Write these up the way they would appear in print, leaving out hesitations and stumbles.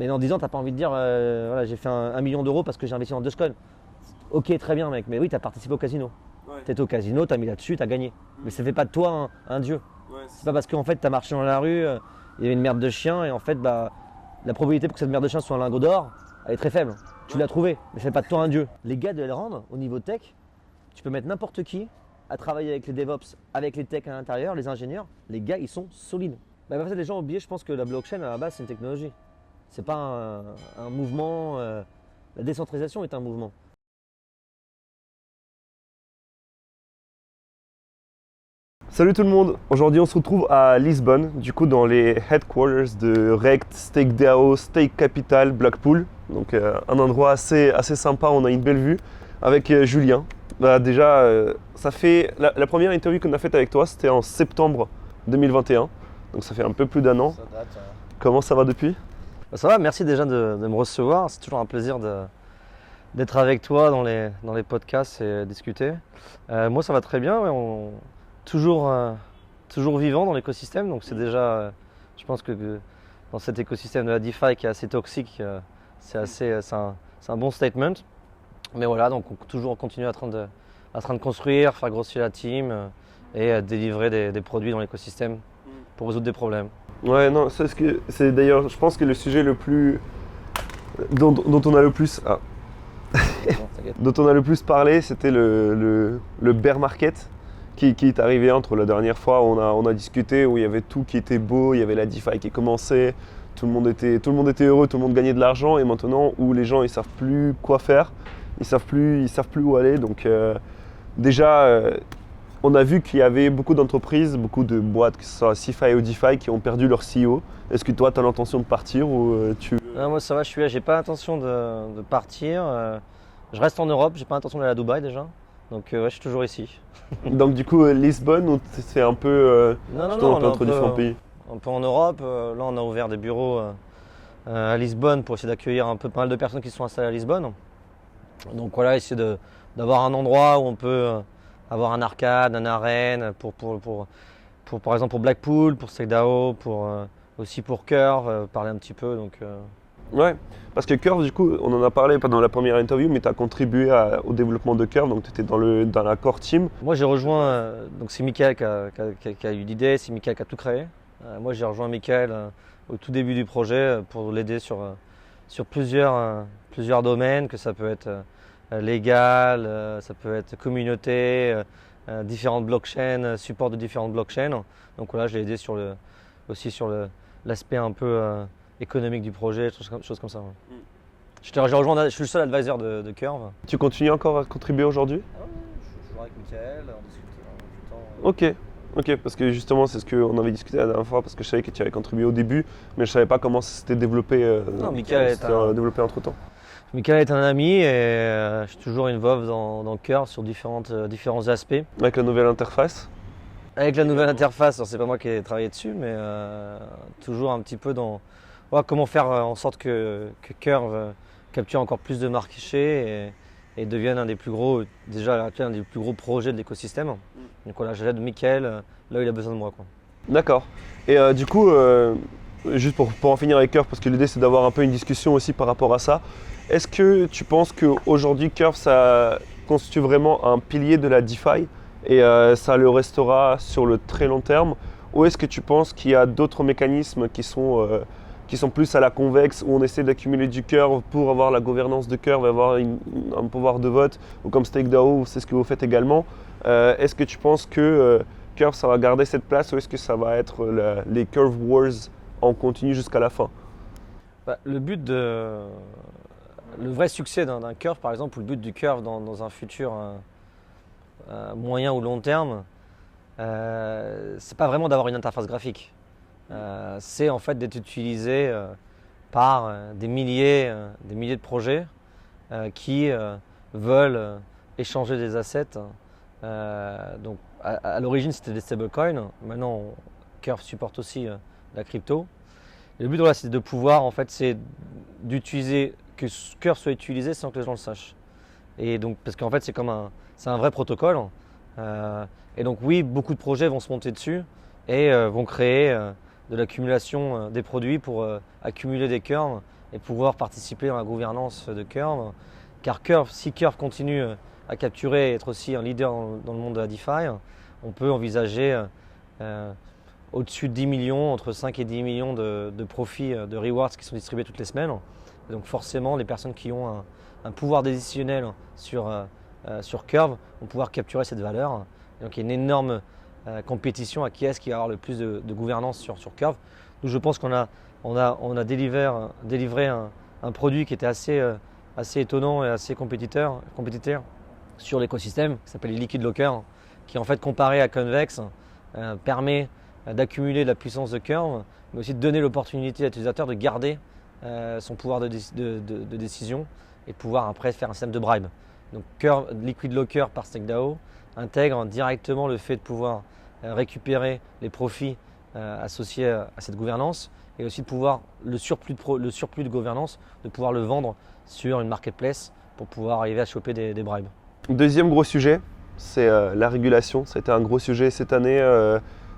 Mais dans 10 ans, tu n'as pas envie de dire voilà, j'ai fait 1 million d'euros parce que j'ai investi dans Dogecoin. Ok, très bien, mec, mais oui, tu as participé au casino. Ouais. Tu étais au casino, tu as mis là-dessus, tu as gagné. Mais ça ne fait pas de toi un dieu. Ouais, C'est pas parce qu'en fait, tu as marché dans la rue, il y avait une merde de chien, et en fait, bah, la probabilité pour que cette merde de chien soit un lingot d'or, elle est très faible. Tu l'as trouvé, mais ça fait pas de toi un dieu. Les gars de Elrond, au niveau tech, tu peux mettre n'importe qui à travailler avec les DevOps, avec les techs à l'intérieur, les ingénieurs. Les gars, ils sont solides. Bah, en fait, les gens ont oublié, je pense que la blockchain, à la base, c'est une technologie. C'est pas un mouvement. La décentralisation est un mouvement. Salut tout le monde, aujourd'hui on se retrouve à Lisbonne, du coup dans les headquarters de Rekt, StakeDAO, Stake Capital, Blackpool. Donc un endroit assez sympa, on a une belle vue avec Julien. Bah, déjà, ça fait la première interview qu'on a faite avec toi, c'était en septembre 2021, donc ça fait un peu plus d'un an. Ça date. Comment ça va depuis? Bah, ça va, merci déjà de me recevoir. C'est toujours un plaisir d'être avec toi dans les podcasts et discuter. Moi, ça va très bien. Ouais, toujours vivant dans l'écosystème. Donc, c'est déjà, je pense que dans cet écosystème de la DeFi qui est assez toxique, c'est un bon statement. Mais voilà, donc on continue à train de construire, faire grossir la team et délivrer des produits dans l'écosystème pour résoudre des problèmes. Ouais, non, c'est d'ailleurs, je pense que le sujet le plus dont on a le plus dont on a le plus parlé, c'était le bear market qui est arrivé entre la dernière fois où on a discuté, où il y avait tout qui était beau, il y avait la DeFi qui commençait, tout le monde était heureux, tout le monde gagnait de l'argent, et maintenant où les gens ils savent plus quoi faire, ils savent plus où aller. Donc déjà, on a vu qu'il y avait beaucoup d'entreprises, beaucoup de boîtes, que ce soit CeFi ou DeFi, qui ont perdu leur CEO. Est-ce que toi, tu as l'intention de partir ou tu... Non, moi ça va, je suis là, j'ai pas l'intention de partir. Je reste en Europe, j'ai pas l'intention d'aller à Dubaï déjà. Donc ouais, je suis toujours ici. Donc du coup, Lisbonne, ou c'est un peu... Non, je non, te non, on est entre différents pays. un peu en Europe. Là, on a ouvert des bureaux à Lisbonne pour essayer d'accueillir un peu pas mal de personnes qui sont installées à Lisbonne. Donc voilà, essayer d'avoir un endroit où on peut avoir un arcade, un arène par exemple pour Blackpool, pour StakeDAO, aussi pour Curve, parler un petit peu. Donc, Ouais, parce que Curve, du coup, on en a parlé pendant la première interview, mais tu as contribué au développement de Curve, donc tu étais dans la core team. moi j'ai rejoint, donc c'est Mickaël qui a eu l'idée, c'est Mickaël qui a tout créé. Moi j'ai rejoint Mickaël au tout début du projet pour l'aider sur plusieurs domaines, que ça peut être légal, ça peut être communauté, différentes blockchains, support de différentes blockchains. Donc voilà, je l'ai aidé aussi sur l'aspect un peu économique du projet, choses comme ça. Ouais. Je suis le seul advisor de Curve. Tu continues encore à contribuer aujourd'hui? Ah oui, je suis toujours avec Mickaël, on discute tout le temps. Ok, parce que justement, c'est ce qu'on avait discuté la dernière fois, parce que je savais que tu avais contribué au début, mais je savais pas comment ça s'était développé, Non, Mickaël développé entre-temps. Mickaël est un ami et je suis toujours involved dans Curve sur différents aspects. Avec la nouvelle interface? Avec la nouvelle interface, alors c'est pas moi qui ai travaillé dessus, mais toujours un petit peu dans comment faire en sorte que Curve capture encore plus de marché et devienne un des plus gros, déjà un des plus gros projets de l'écosystème. Donc voilà, j'aide Mickaël là où il a besoin de moi, quoi. D'accord. Et du coup, juste pour en finir avec Curve, parce que l'idée c'est d'avoir un peu une discussion aussi par rapport à ça, est-ce que tu penses qu'aujourd'hui Curve ça constitue vraiment un pilier de la DeFi et ça le restera sur le très long terme, ou est-ce que tu penses qu'il y a d'autres mécanismes qui sont plus à la convexe, où on essaie d'accumuler du Curve pour avoir la gouvernance de Curve et avoir un pouvoir de vote, ou comme StakeDAO, c'est ce que vous faites également. Est-ce que tu penses que Curve ça va garder cette place, ou est-ce que ça va être les Curve Wars en continu jusqu'à la fin? Bah, le vrai succès d'un Curve, par exemple, ou le but du Curve dans un futur moyen ou long terme, c'est pas vraiment d'avoir une interface graphique. C'est en fait d'être utilisé par des milliers de projets qui veulent échanger des assets. Donc à l'origine c'était des stablecoins, maintenant Curve supporte aussi la crypto. Et le but voilà, c'est de pouvoir en fait c'est d'utiliser que Curve soit utilisé sans que les gens le sachent. Et donc parce qu'en fait c'est un vrai protocole. Et donc oui, beaucoup de projets vont se monter dessus et vont créer de l'accumulation des produits pour accumuler des curves et pouvoir participer dans la gouvernance de Curve. Car si Curve continue à capturer et être aussi un leader dans le monde de la DeFi, on peut envisager au-dessus de 10 millions, entre 5 et 10 millions de profits, de rewards qui sont distribués toutes les semaines. Et donc forcément, les personnes qui ont un pouvoir décisionnel sur Curve vont pouvoir capturer cette valeur. Et donc il y a une énorme compétition à qui est-ce qui va avoir le plus de gouvernance sur Curve. Donc je pense qu'on a délivré un produit qui était assez étonnant et assez compétiteur sur l'écosystème, qui s'appelle Liquid Locker, qui en fait comparé à Convex permet d'accumuler de la puissance de Curve, mais aussi de donner l'opportunité à l'utilisateur de garder son pouvoir de décision et pouvoir après faire un système de bribe. Donc Liquid Locker par StakeDAO intègre directement le fait de pouvoir récupérer les profits associés à cette gouvernance et aussi de pouvoir le surplus de gouvernance, de pouvoir le vendre sur une marketplace pour pouvoir arriver à choper des bribes. Deuxième gros sujet, c'est la régulation. Ça a été un gros sujet cette année,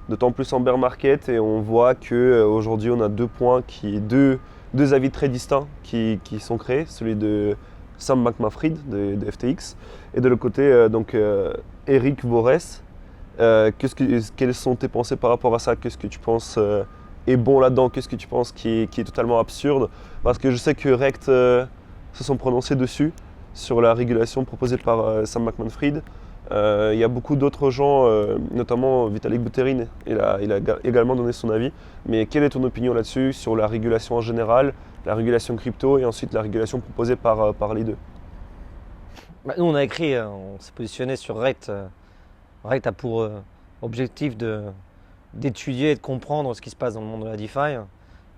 d'autant plus en bear market, et on voit qu'aujourd'hui on a deux avis très distincts qui sont créés, celui de Sam Bankman-Fried de FTX et de l'autre côté Eric Worre. Quelles sont tes pensées par rapport à ça? Qu'est-ce que tu penses est bon là-dedans? Qu'est-ce que tu penses qui est totalement absurde? Parce que je sais que Rect se sont prononcés dessus, sur la régulation proposée par Sam Bankman-Fried. Il y a beaucoup d'autres gens, notamment Vitalik Buterin, il a également donné son avis. Mais quelle est ton opinion là-dessus, sur la régulation en général, la régulation crypto et ensuite la régulation proposée par les deux? Nous on a écrit, on s'est positionné sur Rect. Rect a pour objectif d'étudier et de comprendre ce qui se passe dans le monde de la DeFi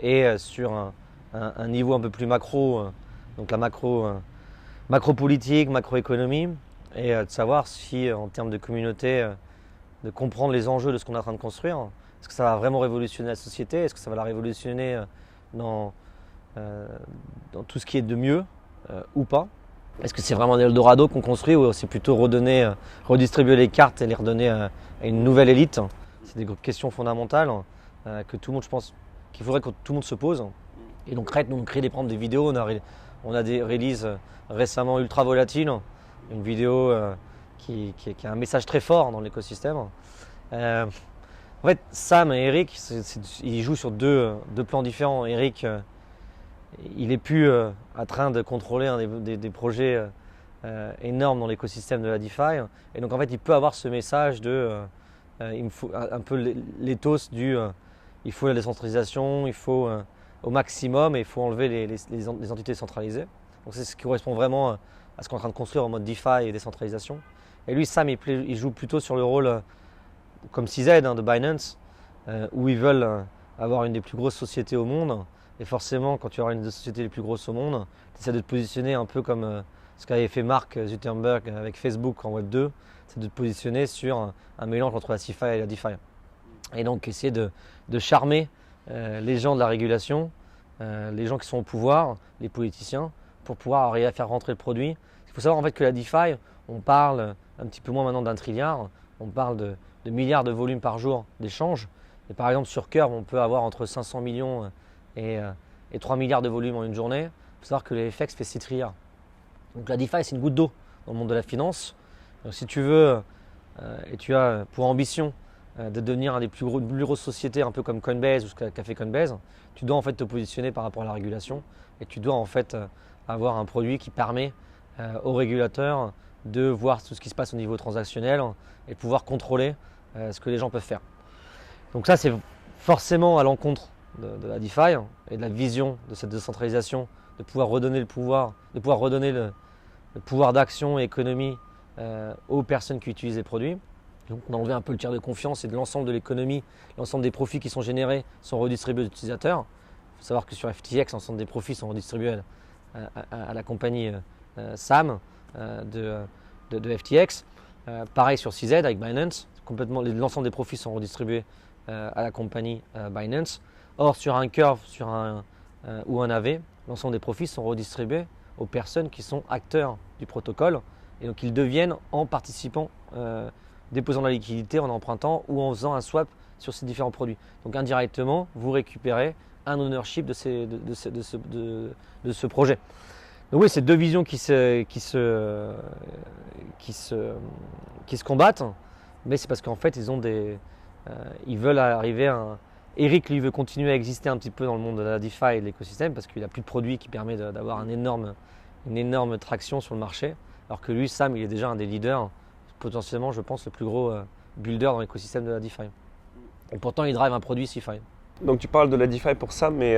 et sur un niveau un peu plus macro, donc la macro-politique, macroéconomie, et de savoir si en termes de communauté, de comprendre les enjeux de ce qu'on est en train de construire. Est-ce que ça va vraiment révolutionner la société? Est-ce que ça va la révolutionner dans tout ce qui est de mieux ou pas? Est-ce que c'est vraiment des Eldorado qu'on construit ou c'est plutôt redistribuer les cartes et les redonner à une nouvelle élite? C'est des questions fondamentales que tout le monde, je pense, qu'il faudrait que tout le monde se pose. Et donc Rect, nous on crée des vidéos, on a des releases récemment ultra volatiles, une vidéo qui a un message très fort dans l'écosystème. En fait, Sam et Eric, ils jouent sur deux plans différents. Eric, il est plus en train de contrôler des projets énormes dans l'écosystème de la DeFi. Et donc en fait, il peut avoir ce message il me faut un peu l'éthos il faut la décentralisation, il faut au maximum et il faut enlever les entités centralisées. Donc c'est ce qui correspond vraiment à ce qu'on est en train de construire en mode DeFi et décentralisation. Et lui, Sam, il joue plutôt sur le rôle comme CZ de Binance, où ils veulent avoir une des plus grosses sociétés au monde. Et forcément, quand tu auras une des sociétés les plus grosses au monde, tu essaies de te positionner un peu comme ce qu'avait fait Mark Zuckerberg avec Facebook en Web 2, c'est de te positionner sur un mélange entre la CeFi et la DeFi. Et donc essayer de charmer les gens de la régulation, les gens qui sont au pouvoir, les politiciens, pour pouvoir arriver à faire rentrer le produit. Il faut savoir en fait que la DeFi, on parle un petit peu moins maintenant d'1 trilliard, on parle de milliards de volumes par jour d'échanges. Et par exemple sur Curve, on peut avoir entre 500 millions et 3 milliards de volumes en une journée. Il faut savoir que les FX fait 6 trilliards. Donc la DeFi, c'est une goutte d'eau dans le monde de la finance. Donc si tu veux, et tu as pour ambition de devenir un des plus grosses sociétés, un peu comme Coinbase ou ce qu'a fait Coinbase, tu dois en fait te positionner par rapport à la régulation et tu dois en fait avoir un produit qui permet aux régulateurs de voir tout ce qui se passe au niveau transactionnel et pouvoir contrôler ce que les gens peuvent faire. Donc ça, c'est forcément à l'encontre de la DeFi et de la vision de cette décentralisation, de pouvoir redonner le pouvoir, de pouvoir redonner le pouvoir d'action et économie aux personnes qui utilisent les produits. Donc on a enlevé un peu le tiers de confiance et de l'ensemble de l'économie, l'ensemble des profits qui sont générés sont redistribués aux utilisateurs. Il faut savoir que sur FTX, l'ensemble des profits sont redistribués à la compagnie Sam de FTX. Pareil sur CZ avec Binance, l'ensemble des profits sont redistribués à la compagnie Binance. Or sur un Curve ou un AV, l'ensemble des profits sont redistribués aux personnes qui sont acteurs du protocole et donc ils deviennent en participant, déposant de la liquidité, en empruntant ou en faisant un swap sur ces différents produits. Donc indirectement, vous récupérez un ownership de ce projet. Donc oui, c'est deux visions qui se combattent, mais c'est parce qu'en fait, ils veulent arriver à Eric, lui, veut continuer à exister un petit peu dans le monde de la DeFi et de l'écosystème parce qu'il n'a plus de produit qui permet d'avoir une énorme traction sur le marché. Alors que lui, Sam, il est déjà un des leaders, potentiellement, je pense, le plus gros builder dans l'écosystème de la DeFi. Et pourtant, il drive un produit CeFi. Donc tu parles de la DeFi pour ça, mais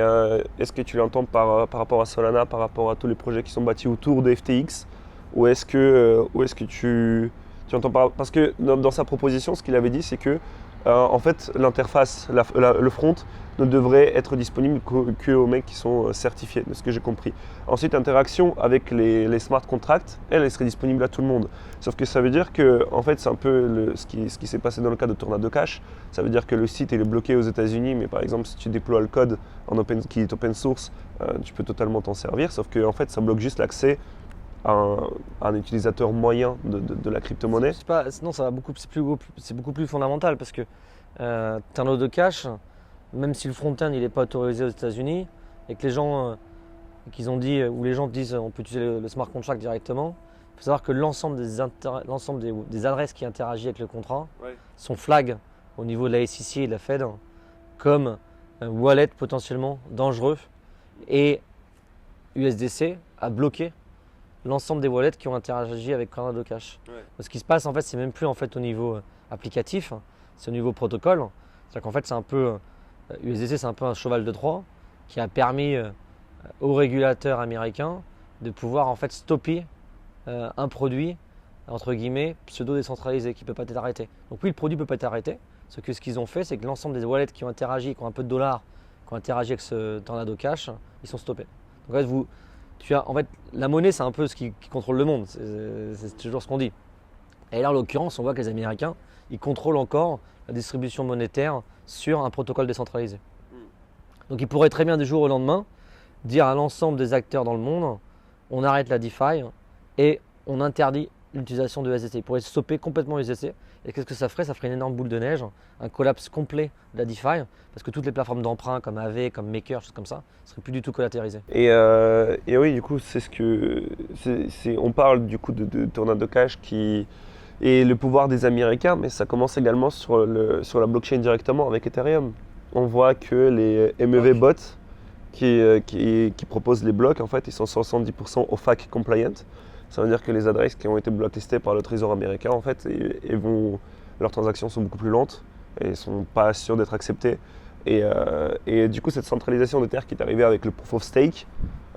est-ce que tu l'entends par rapport à Solana, par rapport à tous les projets qui sont bâtis autour de FTX, ou est-ce que tu entends parce que dans sa proposition, ce qu'il avait dit, c'est que en fait, l'interface, le front, ne devrait être disponible qu'aux mecs qui sont certifiés, de ce que j'ai compris. Ensuite, l'interaction avec les smart contracts, elle serait disponible à tout le monde. Sauf que ça veut dire que, en fait, c'est un peu ce qui s'est passé dans le cas de Tornado Cash. Ça veut dire que le site est bloqué aux États-Unis, mais par exemple, si tu déploies le code qui est open source, tu peux totalement t'en servir. Sauf que, en fait, ça bloque juste l'accès à un utilisateur moyen de la crypto-monnaie. Non, c'est beaucoup plus fondamental parce que Tornado Cash, même si le front-end il n'est pas autorisé aux États-Unis et que les gens ou les gens disent on peut utiliser le smart contract directement, il faut savoir que l'ensemble des adresses qui interagissent avec le contrat sont flag au niveau de la SEC et de la Fed comme un wallet potentiellement dangereux et USDC a bloqué l'ensemble des wallets qui ont interagi avec Tornado Cash. Ce qui se passe en fait, c'est même plus en fait au niveau applicatif, c'est au niveau protocole. C'est-à-dire qu'en fait, c'est un peu USDC, c'est un peu un cheval de Troie qui a permis aux régulateurs américains de pouvoir en fait stopper un produit entre guillemets pseudo décentralisé qui ne peut pas être arrêté. Donc oui, le produit ne peut pas être arrêté. Ce qu'ils ont fait, c'est que l'ensemble des wallets qui ont interagi, qui ont un peu de dollars, qui ont interagi avec ce Tornado Cash, ils sont stoppés. Donc en fait, la monnaie, c'est un peu ce qui contrôle le monde. C'est toujours ce qu'on dit. Et là, en l'occurrence, on voit que les Américains, ils contrôlent encore la distribution monétaire sur un protocole décentralisé. Donc, ils pourraient très bien du jour au lendemain dire à l'ensemble des acteurs dans le monde, on arrête la DeFi et on interdit l'utilisation de USDC. Ils pourraient stopper complètement USDC. Et qu'est-ce que ça ferait? Ça ferait une énorme boule de neige, un collapse complet de la DeFi, parce que toutes les plateformes d'emprunt comme Aave, comme Maker, choses comme ça, ne seraient plus du tout collatéralisées. Et oui, du coup, on parle du coup de Tornado Cash et le pouvoir des Américains, mais ça commence également sur la blockchain directement avec Ethereum. On voit que les MEV bots qui proposent les blocs, en fait, ils sont 70% OFAC compliant. Ça veut dire que les adresses qui ont été blacklistées par le Trésor américain, en fait, leurs transactions sont beaucoup plus lentes et ne sont pas sûres d'être acceptées. Et du coup, cette centralisation d'Ether qui est arrivée avec le Proof of Stake,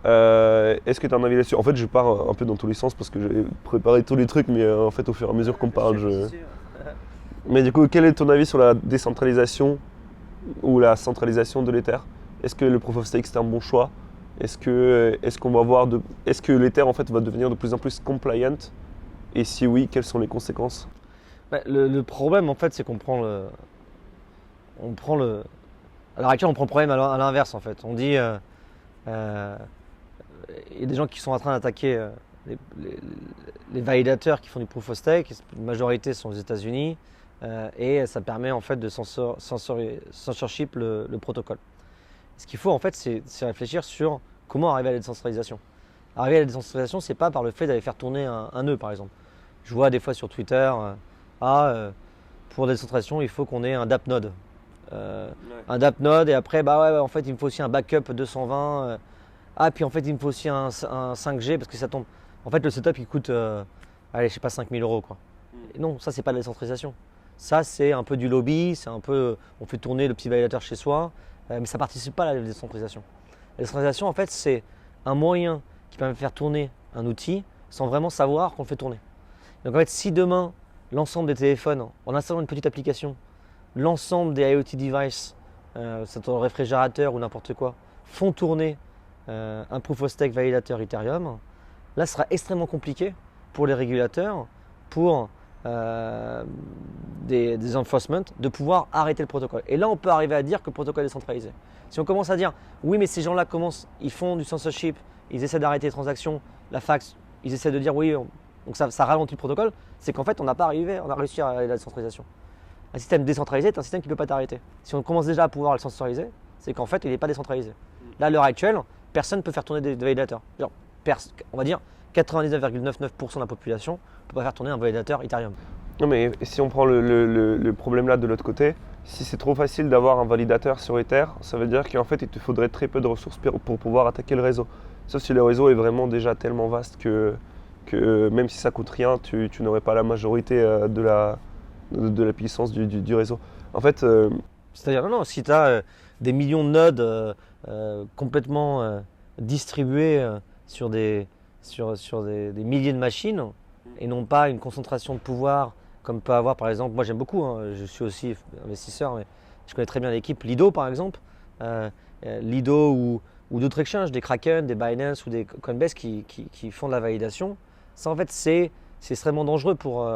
est-ce que tu as un avis là-dessus? En fait, je pars un peu dans tous les sens parce que j'ai préparé tous les trucs, mais en fait, au fur et à mesure qu'on parle, Mais du coup, quel est ton avis sur la décentralisation ou la centralisation de l'Ether? Est-ce que le Proof of Stake, c'est un bon choix? Est-ce que l'Ether en fait va devenir de plus en plus compliant? Et si oui, quelles sont les conséquences? Le problème en fait, c'est qu'on prend à l'heure actuelle, on prend le problème à l'inverse en fait. On dit, il y a des gens qui sont en train d'attaquer les validateurs qui font du proof of stake. La majorité sont aux États-Unis et ça permet en fait de censorship le protocole. Ce qu'il faut en fait, c'est réfléchir sur comment arriver à la décentralisation. Arriver à la décentralisation, c'est pas par le fait d'aller faire tourner un nœud par exemple. Je vois des fois sur Twitter, pour la décentralisation, il faut qu'on ait un DApp node. Un DApp node et après, en fait, il me faut aussi un backup 220. Puis en fait, il me faut aussi un 5G parce que ça tombe. En fait, le setup, il coûte, je sais pas, 5 000 euros quoi. Et non, ça, c'est pas de la décentralisation. Ça, c'est un peu du lobby, on fait tourner le petit validateur chez soi. Mais ça ne participe pas à la décentralisation. La décentralisation, en fait, c'est un moyen qui permet de faire tourner un outil sans vraiment savoir qu'on le fait tourner. Donc en fait, si demain, l'ensemble des téléphones, en installant une petite application, l'ensemble des IoT devices, c'est ton réfrigérateur ou n'importe quoi, font tourner un Proof of Stake validateur Ethereum, là, ce sera extrêmement compliqué pour les régulateurs, pour des enforcement, de pouvoir arrêter le protocole. Et là, on peut arriver à dire que le protocole est centralisé. Si on commence à dire, oui, mais ces gens-là ils font du censorship, ils essaient d'arrêter les transactions, la fax, ils essaient de dire, oui, donc ça ralentit le protocole, c'est qu'en fait, on n'a réussi à la décentralisation. Un système décentralisé est un système qui ne peut pas t'arrêter. Si on commence déjà à pouvoir le centraliser, c'est qu'en fait, il n'est pas décentralisé. Là, à l'heure actuelle, personne ne peut faire tourner des validateurs. Genre, on va dire 99,99% de la population ne peut pas faire tourner un validateur Ethereum. Non, mais si on prend le problème là de l'autre côté, si c'est trop facile d'avoir un validateur sur Ether, ça veut dire qu'en fait, il te faudrait très peu de ressources pour pouvoir attaquer le réseau. Sauf si le réseau est vraiment déjà tellement vaste que même si ça coûte rien, tu n'aurais pas la majorité de la puissance du réseau. En fait, C'est-à-dire, non, si tu as des millions de nodes complètement distribués sur des milliers de machines et non pas une concentration de pouvoir comme peut avoir par exemple, moi j'aime beaucoup, hein, je suis aussi investisseur, mais je connais très bien l'équipe Lido par exemple, Lido ou d'autres exchanges, des Kraken, des Binance ou des Coinbase qui font de la validation. Ça en fait c'est extrêmement dangereux pour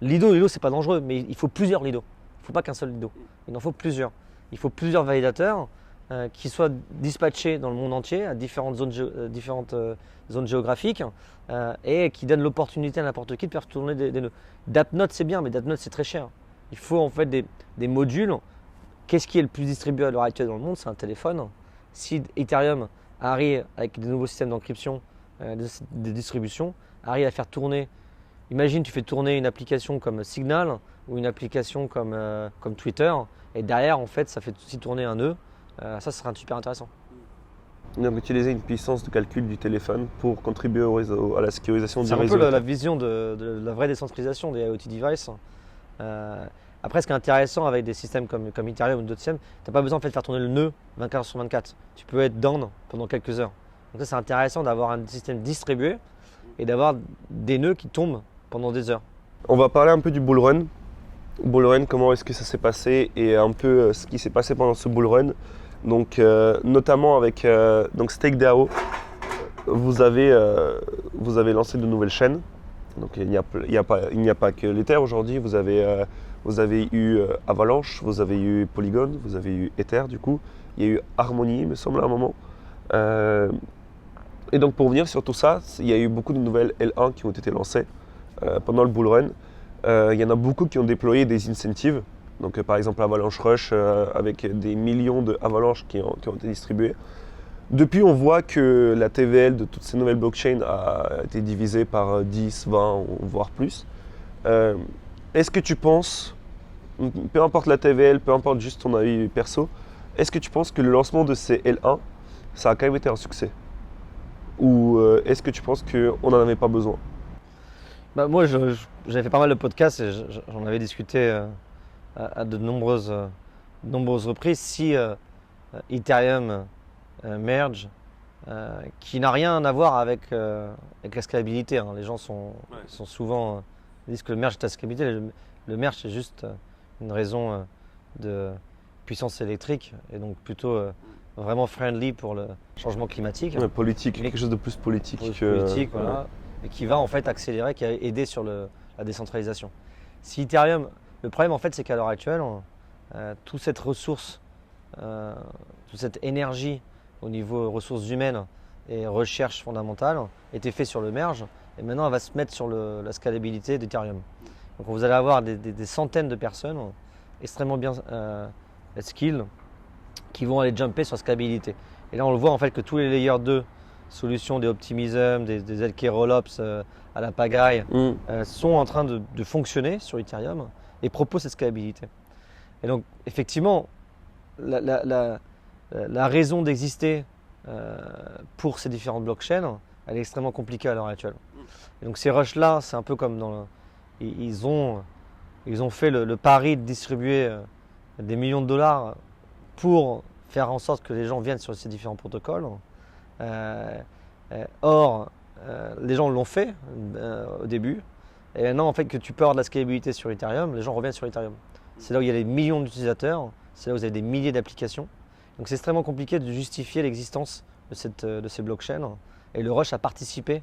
Lido c'est pas dangereux, mais il faut plusieurs Lido. Il ne faut pas qu'un seul Lido, il en faut plusieurs. Il faut plusieurs validateurs qui soient dispatchés dans le monde entier à différentes zones géographiques et qui donnent l'opportunité à n'importe qui de faire tourner des nœuds. DAppNode c'est bien, mais DAppNode c'est très cher. Il faut en fait des modules. Qu'est-ce qui est le plus distribué à l'heure actuelle dans le monde? C'est un téléphone. Si Ethereum arrive avec des nouveaux systèmes d'encryption, de distribution, arrive à faire tourner, imagine tu fais tourner une application comme Signal ou une application comme Twitter et derrière en fait ça fait aussi tourner un nœud, ça serait super intéressant. Donc utiliser une puissance de calcul du téléphone pour contribuer au réseau, à la sécurisation du réseau. C'est un peu la vision de la vraie décentralisation des IoT devices. Après, ce qui est intéressant avec des systèmes comme Ethereum ou d'autres systèmes, tu n'as pas besoin en fait, de faire tourner le nœud 24 sur 24. Tu peux être down pendant quelques heures. Donc ça, c'est intéressant d'avoir un système distribué et d'avoir des nœuds qui tombent pendant des heures. On va parler un peu du bull run. Bull run, comment est-ce que ça s'est passé et un peu ce qui s'est passé pendant ce bull run. Donc, notamment avec StakeDAO, vous avez lancé de nouvelles chaînes. Donc, il n'y a pas que l'Ether aujourd'hui. Vous avez eu Avalanche, vous avez eu Polygon, vous avez eu Ether du coup. Il y a eu Harmony, il me semble, à un moment. Et donc, pour revenir sur tout ça, il y a eu beaucoup de nouvelles L1 qui ont été lancées pendant le bull run. Il y en a beaucoup qui ont déployé des incentives. Donc par exemple Avalanche Rush avec des millions de avalanches qui ont été distribuées. Depuis on voit que la TVL de toutes ces nouvelles blockchains a été divisée par 10, 20 voire plus. Est-ce que tu penses, peu importe la TVL, peu importe juste ton avis perso, est-ce que tu penses que le lancement de ces L1, ça a quand même été un succès? Ou est-ce que tu penses qu'on n'en avait pas besoin? Moi j'avais fait pas mal de podcasts et j'en avais discuté à de nombreuses reprises. Si Ethereum merge, qui n'a rien à voir avec la scalabilité, hein. Les gens sont souvent disent que le merge est la scalabilité. Le merge c'est juste une raison de puissance électrique et donc plutôt vraiment friendly pour le changement climatique. Ouais, politique, quelque chose de plus politique. Politique, voilà, et qui va en fait accélérer, qui a aidé sur la décentralisation. Si Ethereum, le problème en fait c'est qu'à l'heure actuelle, toute cette ressource, toute cette énergie au niveau ressources humaines et recherche fondamentale était fait sur le merge et maintenant elle va se mettre sur la scalabilité d'Ethereum. Donc vous allez avoir des centaines de personnes extrêmement bien skilled qui vont aller jumper sur la scalabilité. Et là on le voit en fait que tous les layers 2 solutions, des Optimism, des ZK Rollups à la pagaille sont en train de fonctionner sur Ethereum et proposent cette scalabilité. Et donc effectivement la raison d'exister pour ces différentes blockchains, elle est extrêmement compliquée à l'heure actuelle. Et donc ces rushs là, c'est un peu comme ils ont fait le pari de distribuer des millions de dollars pour faire en sorte que les gens viennent sur ces différents protocoles. Or, les gens l'ont fait au début. Et maintenant, en fait, que tu peux avoir de la scalabilité sur Ethereum, les gens reviennent sur Ethereum. C'est là où il y a des millions d'utilisateurs, c'est là où vous avez des milliers d'applications. Donc c'est extrêmement compliqué de justifier l'existence de ces blockchains. Et le rush a participé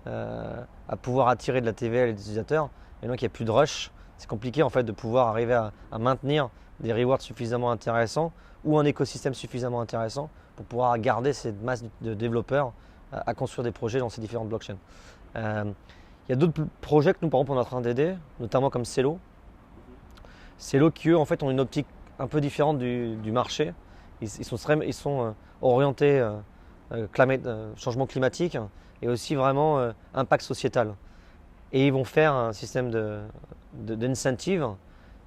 à pouvoir attirer de la TVL et des utilisateurs. Et donc il n'y a plus de rush. C'est compliqué en fait de pouvoir arriver à maintenir des rewards suffisamment intéressants ou un écosystème suffisamment intéressant pour pouvoir garder cette masse de développeurs à construire des projets dans ces différentes blockchains. Il y a d'autres projets que nous, par exemple, on est en train d'aider, notamment comme Celo. Celo qui, eux, en fait, ont une optique un peu différente du marché. Ils sont orientés changement climatique et aussi vraiment impact sociétal. Et ils vont faire un système d'incentive,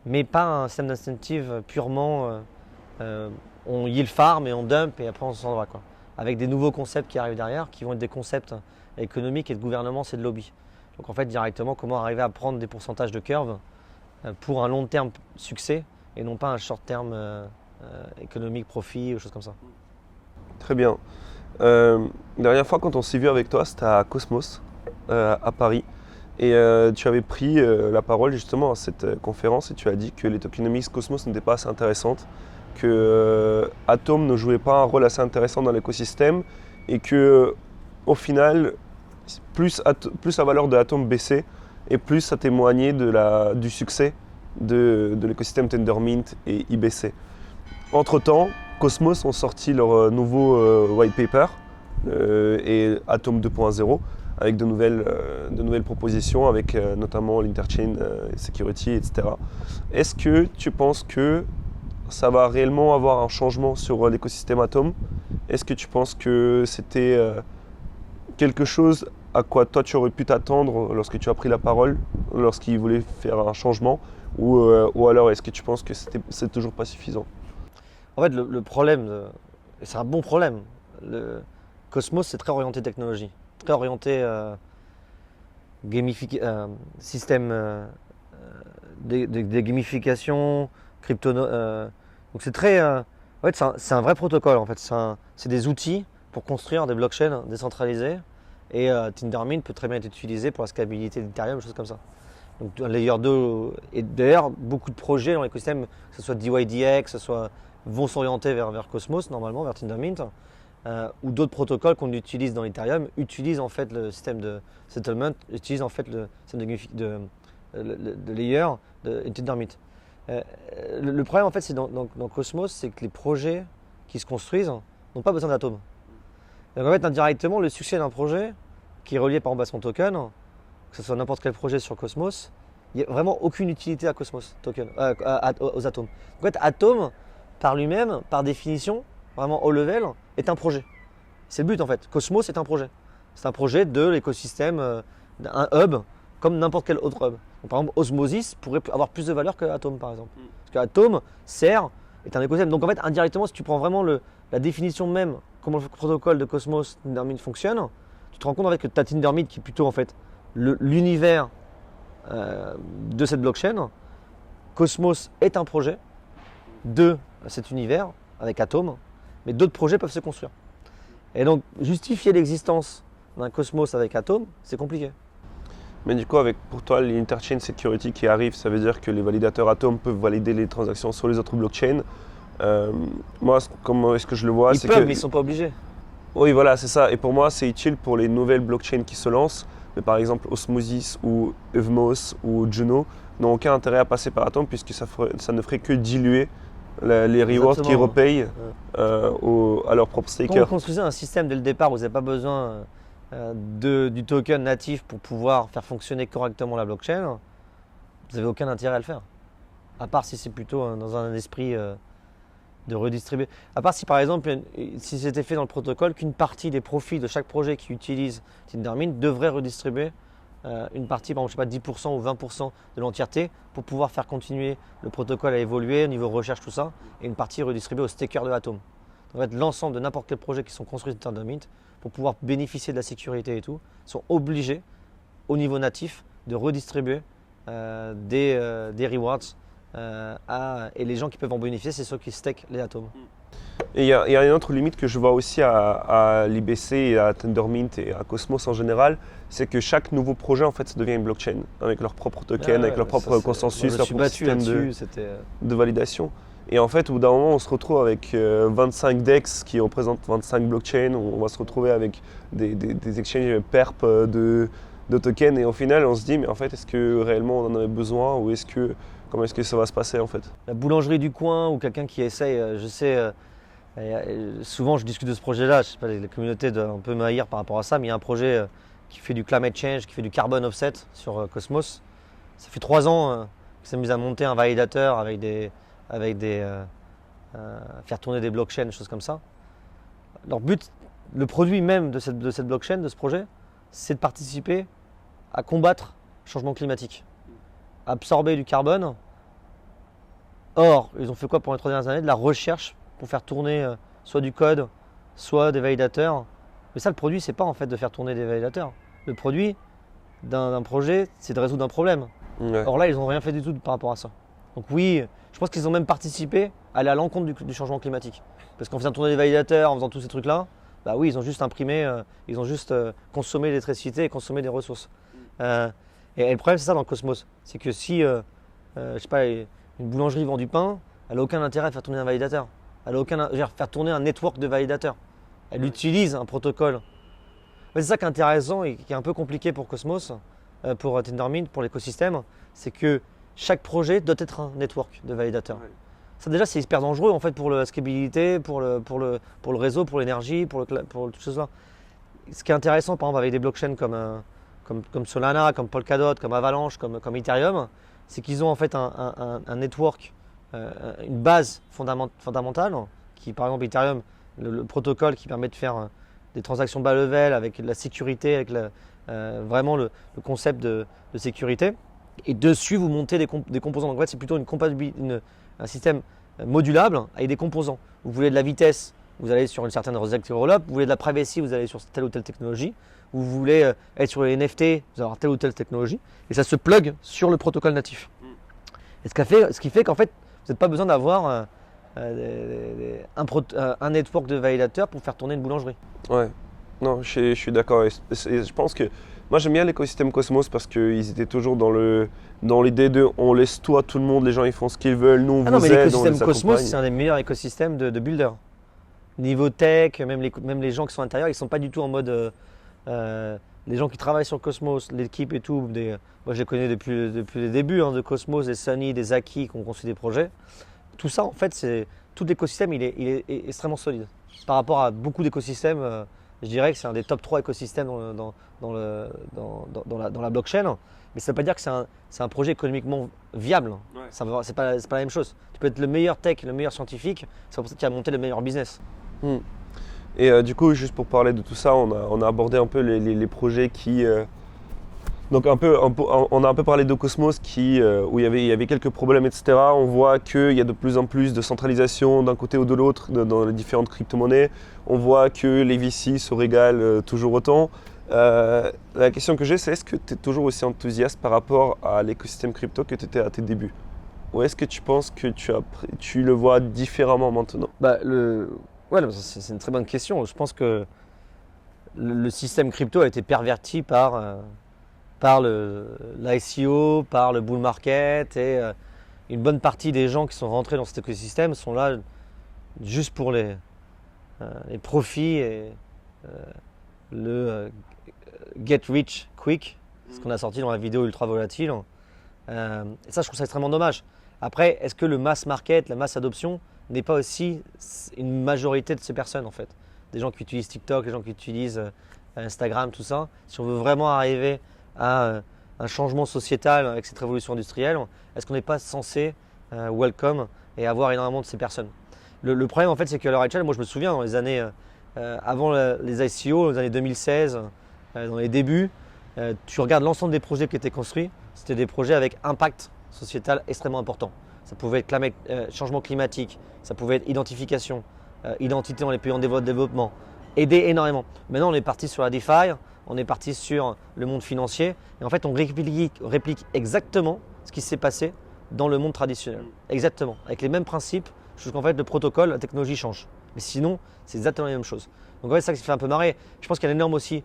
mais pas un système d'incentive purement on yield farm et on dump et après on s'en va, quoi. Avec des nouveaux concepts qui arrivent derrière, qui vont être des concepts économiques et de gouvernance et de lobby. Donc en fait directement comment arriver à prendre des pourcentages de curve pour un long terme succès et non pas un short terme économique, profit ou choses comme ça. Très bien. Dernière fois quand on s'est vu avec toi, c'était à Cosmos, à Paris. Et tu avais pris la parole justement à cette conférence et tu as dit que les tokenomics Cosmos n'étaient pas assez intéressantes, que Atom ne jouait pas un rôle assez intéressant dans l'écosystème et que au final, plus la valeur de Atom baissait et plus ça témoignait du succès de l'écosystème Tendermint et IBC. Entre-temps, Cosmos ont sorti leur nouveau white paper et Atom 2.0 avec de nouvelles propositions, avec notamment l'interchain security, etc. Est-ce que tu penses que ça va réellement avoir un changement sur l'écosystème Atom? Est-ce que tu penses que c'était quelque chose à quoi toi tu aurais pu t'attendre lorsque tu as pris la parole, lorsqu'ils voulaient faire un changement, ou alors est-ce que tu penses que c'est toujours pas suffisant? En fait, le problème, et c'est un bon problème, Cosmos c'est très orienté technologie, très orienté système de gamification, crypto. Donc c'est très, en fait, c'est un vrai protocole en fait. C'est des outils pour construire des blockchains décentralisées et Tendermint peut très bien être utilisé pour la scalabilité d'Ethereum, des choses comme ça. Donc Layer 2 et d'ailleurs beaucoup de projets dans l'écosystème, que ce soit DYDX, vont s'orienter vers Cosmos normalement, vers Tendermint. Ou d'autres protocoles qu'on utilise dans l'Ethereum utilisent en fait le système de settlement, utilisent en fait le système de layer de Tendermint. Le problème en fait c'est dans Cosmos, c'est que les projets qui se construisent n'ont pas besoin d'atomes. Donc en fait indirectement le succès d'un projet qui est relié par exemple à son token, que ce soit n'importe quel projet sur Cosmos, il n'y a vraiment aucune utilité à Cosmos token, aux atomes. En fait Atom par lui-même, par définition, vraiment haut level, est un projet. C'est le but en fait. Cosmos est un projet. C'est un projet de l'écosystème, un hub, comme n'importe quel autre hub. Donc, par exemple, Osmosis pourrait avoir plus de valeur que Atom par exemple. Parce que Atom est un écosystème. Donc en fait, indirectement, si tu prends vraiment la définition même, comment le protocole de Cosmos Tendermint fonctionne, tu te rends compte en fait que tu as Tendermint qui est plutôt en fait l'univers de cette blockchain. Cosmos est un projet de cet univers avec Atom, mais d'autres projets peuvent se construire. Et donc, justifier l'existence d'un Cosmos avec Atom, c'est compliqué. Mais du coup, pour toi, l'interchain security qui arrive, ça veut dire que les validateurs Atom peuvent valider les transactions sur les autres blockchains. Moi, comment est-ce que je le vois? Ils peuvent, mais ils ne sont pas obligés. Oui, voilà, c'est ça. Et pour moi, c'est utile pour les nouvelles blockchains qui se lancent. Mais par exemple, Osmosis ou Evmos ou Juno n'ont aucun intérêt à passer par Atom puisque ça ne ferait que diluer les rewards qu'ils repayent à leurs propres stakers. Quand vous construisez un système dès le départ, vous n'avez pas besoin du token natif pour pouvoir faire fonctionner correctement la blockchain, vous n'avez aucun intérêt à le faire. À part si c'est plutôt dans un esprit de redistribuer. À part si par exemple, si c'était fait dans le protocole qu'une partie des profits de chaque projet qui utilise Tendermint devrait redistribuer une partie, par exemple, je sais pas, 10% ou 20% de l'entièreté pour pouvoir faire continuer le protocole à évoluer au niveau recherche, tout ça, et une partie redistribuée aux stakers de Atom. Donc, en fait, l'ensemble de n'importe quel projet qui sont construits sur Tendermint, pour pouvoir bénéficier de la sécurité et tout, sont obligés, au niveau natif, de redistribuer des rewards et les gens qui peuvent en bénéficier, c'est ceux qui stake les atomes. Et il y a une autre limite que je vois aussi à l'IBC et à Tendermint et à Cosmos en général, c'est que chaque nouveau projet en fait ça devient une blockchain avec leur propre token, avec leur propre consensus, leur propre système de validation. Et en fait au bout d'un moment on se retrouve avec 25 DEX qui représentent 25 blockchains, on va se retrouver avec des exchanges perp de tokens et au final on se dit mais en fait est-ce que réellement on en avait besoin ou comment est-ce que ça va se passer en fait? La boulangerie du coin ou quelqu'un qui essaye, je sais, souvent je discute de ce projet-là, je sais pas, la communauté doit un peu m'haïr par rapport à ça, mais il y a un projet qui fait du climate change, qui fait du carbon offset sur Cosmos. Ça fait 3 ans qu'ils s'amusent à monter un validateur avec des faire tourner des blockchains, des choses comme ça. Leur but, le produit même de cette blockchain, de ce projet, c'est de participer à combattre le changement climatique, absorber du carbone. Or, ils ont fait quoi pendant les 3 dernières années? De la recherche pour faire tourner soit du code, soit des validateurs. Mais ça, le produit, c'est pas en fait de faire tourner des validateurs. Le produit d'un projet, c'est de résoudre un problème. Ouais. Or là, ils n'ont rien fait du tout par rapport à ça. Donc oui, je pense qu'ils ont même participé à aller à l'encontre du changement climatique. Parce qu'en faisant tourner des validateurs, en faisant tous ces trucs-là, bah oui, ils ont juste imprimé, ils ont juste consommé l'électricité et consommé des ressources. Et le problème, c'est ça dans le Cosmos. C'est que si, je sais pas, une boulangerie vend du pain, elle n'a aucun intérêt à faire tourner un validateur. Elle n'a aucun intérêt à faire tourner un network de validateurs. Elle utilise un protocole. Mais c'est ça qui est intéressant et qui est un peu compliqué pour Cosmos, pour Tendermint, pour l'écosystème, c'est que chaque projet doit être un network de validateurs. Ouais. Ça déjà c'est hyper dangereux en fait pour la scalabilité, pour le réseau, pour l'énergie, pour toutes ces choses-là. Ce qui est intéressant par exemple avec des blockchains comme Solana, comme Polkadot, comme Avalanche, comme Ethereum, c'est qu'ils ont en fait un network, une base fondamentale, qui par exemple Ethereum, le protocole qui permet de faire des transactions bas level avec de la sécurité, avec vraiment le concept de sécurité. Et dessus, vous montez des composants. Donc en fait, c'est plutôt un système modulable avec des composants. Vous voulez de la vitesse, vous allez sur une certaine Rosetta Rollup. Vous voulez de la privacy, vous allez sur telle ou telle technologie. Vous voulez être sur les NFT, vous allez avoir telle ou telle technologie. Et ça se plug sur le protocole natif. Et ce qui fait qu'en fait, vous n'avez pas besoin d'avoir un network de validateurs pour faire tourner une boulangerie. Ouais, non, je suis d'accord. Et je pense que moi j'aime bien l'écosystème Cosmos parce qu'ils étaient toujours dans l'idée de on laisse tout à tout le monde, les gens ils font ce qu'ils veulent, nous on Ah non, vous mais aide, on l'écosystème les Cosmos, accompagne. c'est un des meilleurs écosystèmes de builders. Niveau tech, même les gens qui sont à l'intérieur, ils ne sont pas du tout en mode. Les gens qui travaillent sur Cosmos, l'équipe et tout, moi je les connais depuis les débuts de Cosmos, des Sunny, des Zaki qui ont construit des projets. Tout ça, en fait, tout l'écosystème, il est extrêmement solide. Par rapport à beaucoup d'écosystèmes, je dirais que c'est un des top 3 écosystèmes dans la blockchain. Mais ça ne veut pas dire que c'est un projet économiquement viable. Ouais. C'est pas la même chose. Tu peux être le meilleur tech, le meilleur scientifique, c'est pour ça que tu as monté le meilleur business. Et du coup, juste pour parler de tout ça, on a abordé un peu les projets qui. Donc on a un peu parlé de Cosmos où il y avait quelques problèmes, etc. On voit qu'il y a de plus en plus de centralisation d'un côté ou de l'autre dans les différentes crypto-monnaies. On voit que les VC se régalent toujours autant. La question que j'ai, c'est est-ce que tu es toujours aussi enthousiaste par rapport à l'écosystème crypto que tu étais à tes débuts? Ou est-ce que tu penses que tu le vois différemment maintenant? Ouais, c'est une très bonne question. Je pense que le système crypto a été perverti par l'ICO, par le bull market et une bonne partie des gens qui sont rentrés dans cet écosystème sont là juste pour les profits et le get rich quick, ce qu'on a sorti dans la vidéo ultra volatile. Et ça, je trouve ça extrêmement dommage. Après, est-ce que le mass market, la masse adoption n'est pas aussi une majorité de ces personnes en fait? Des gens qui utilisent TikTok, les gens qui utilisent Instagram, tout ça. Si on veut vraiment arriver à un changement sociétal avec cette révolution industrielle, est-ce qu'on n'est pas censé welcome et avoir énormément de ces personnes? Le problème en fait, c'est qu'à l'heure actuelle, moi je me souviens dans les années avant les ICO, les années 2016, dans les débuts, tu regardes l'ensemble des projets qui étaient construits, c'était des projets avec impact sociétal extrêmement important. Ça pouvait être changement climatique, ça pouvait être identification, identité dans les pays en développement, aider énormément. Maintenant, on est parti sur la DeFi, on est parti sur le monde financier et en fait, on réplique exactement ce qui s'est passé dans le monde traditionnel. Exactement, avec les mêmes principes, juste qu'en fait, le protocole, la technologie change. Mais sinon, c'est exactement la même chose. Donc, en fait, c'est ça qui fait un peu marrer. Je pense qu'il y a un énorme aussi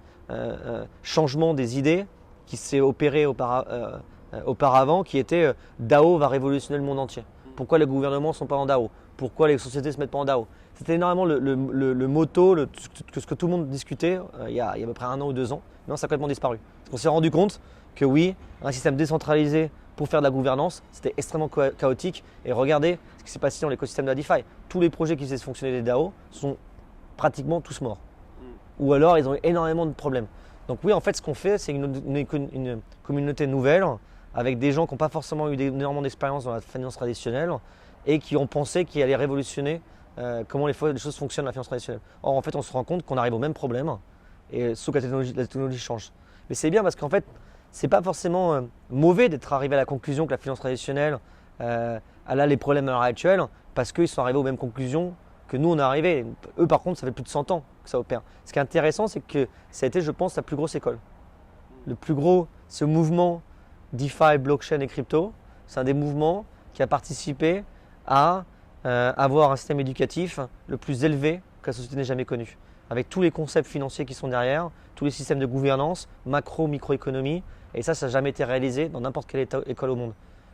changement des idées qui s'est opéré auparavant, qui était DAO va révolutionner le monde entier. Pourquoi les gouvernements ne sont pas en DAO? Pourquoi les sociétés ne se mettent pas en DAO? C'était énormément le motto, ce que tout le monde discutait il y a à peu près 1 an ou 2 ans. Maintenant, ça a complètement disparu. Parce qu'on s'est rendu compte que oui, un système décentralisé pour faire de la gouvernance, c'était extrêmement chaotique. Et regardez ce qui s'est passé dans l'écosystème de la DeFi. Tous les projets qui faisaient fonctionner les DAO sont pratiquement tous morts. Ou alors, ils ont eu énormément de problèmes. Donc oui, en fait, ce qu'on fait, c'est une communauté nouvelle avec des gens qui n'ont pas forcément eu énormément d'expérience dans la finance traditionnelle et qui ont pensé qu'il allait révolutionner comment les choses fonctionnent dans la finance traditionnelle. Or, en fait, on se rend compte qu'on arrive au même problème, et sauf que la technologie change. Mais c'est bien parce qu'en fait, c'est pas forcément mauvais d'être arrivé à la conclusion que la finance traditionnelle elle a les problèmes à l'heure actuelle, parce qu'ils sont arrivés aux mêmes conclusions que nous on est arrivés. Eux par contre ça fait plus de 100 ans que ça opère. Ce qui est intéressant c'est que ça a été je pense la plus grosse école. Le plus gros, ce mouvement DeFi, blockchain et crypto, c'est un des mouvements qui a participé à avoir un système éducatif le plus élevé que la société n'ait jamais connu. Avec tous les concepts financiers qui sont derrière, tous les systèmes de gouvernance, macro, microéconomie, et ça n'a jamais été réalisé dans n'importe quelle école au monde.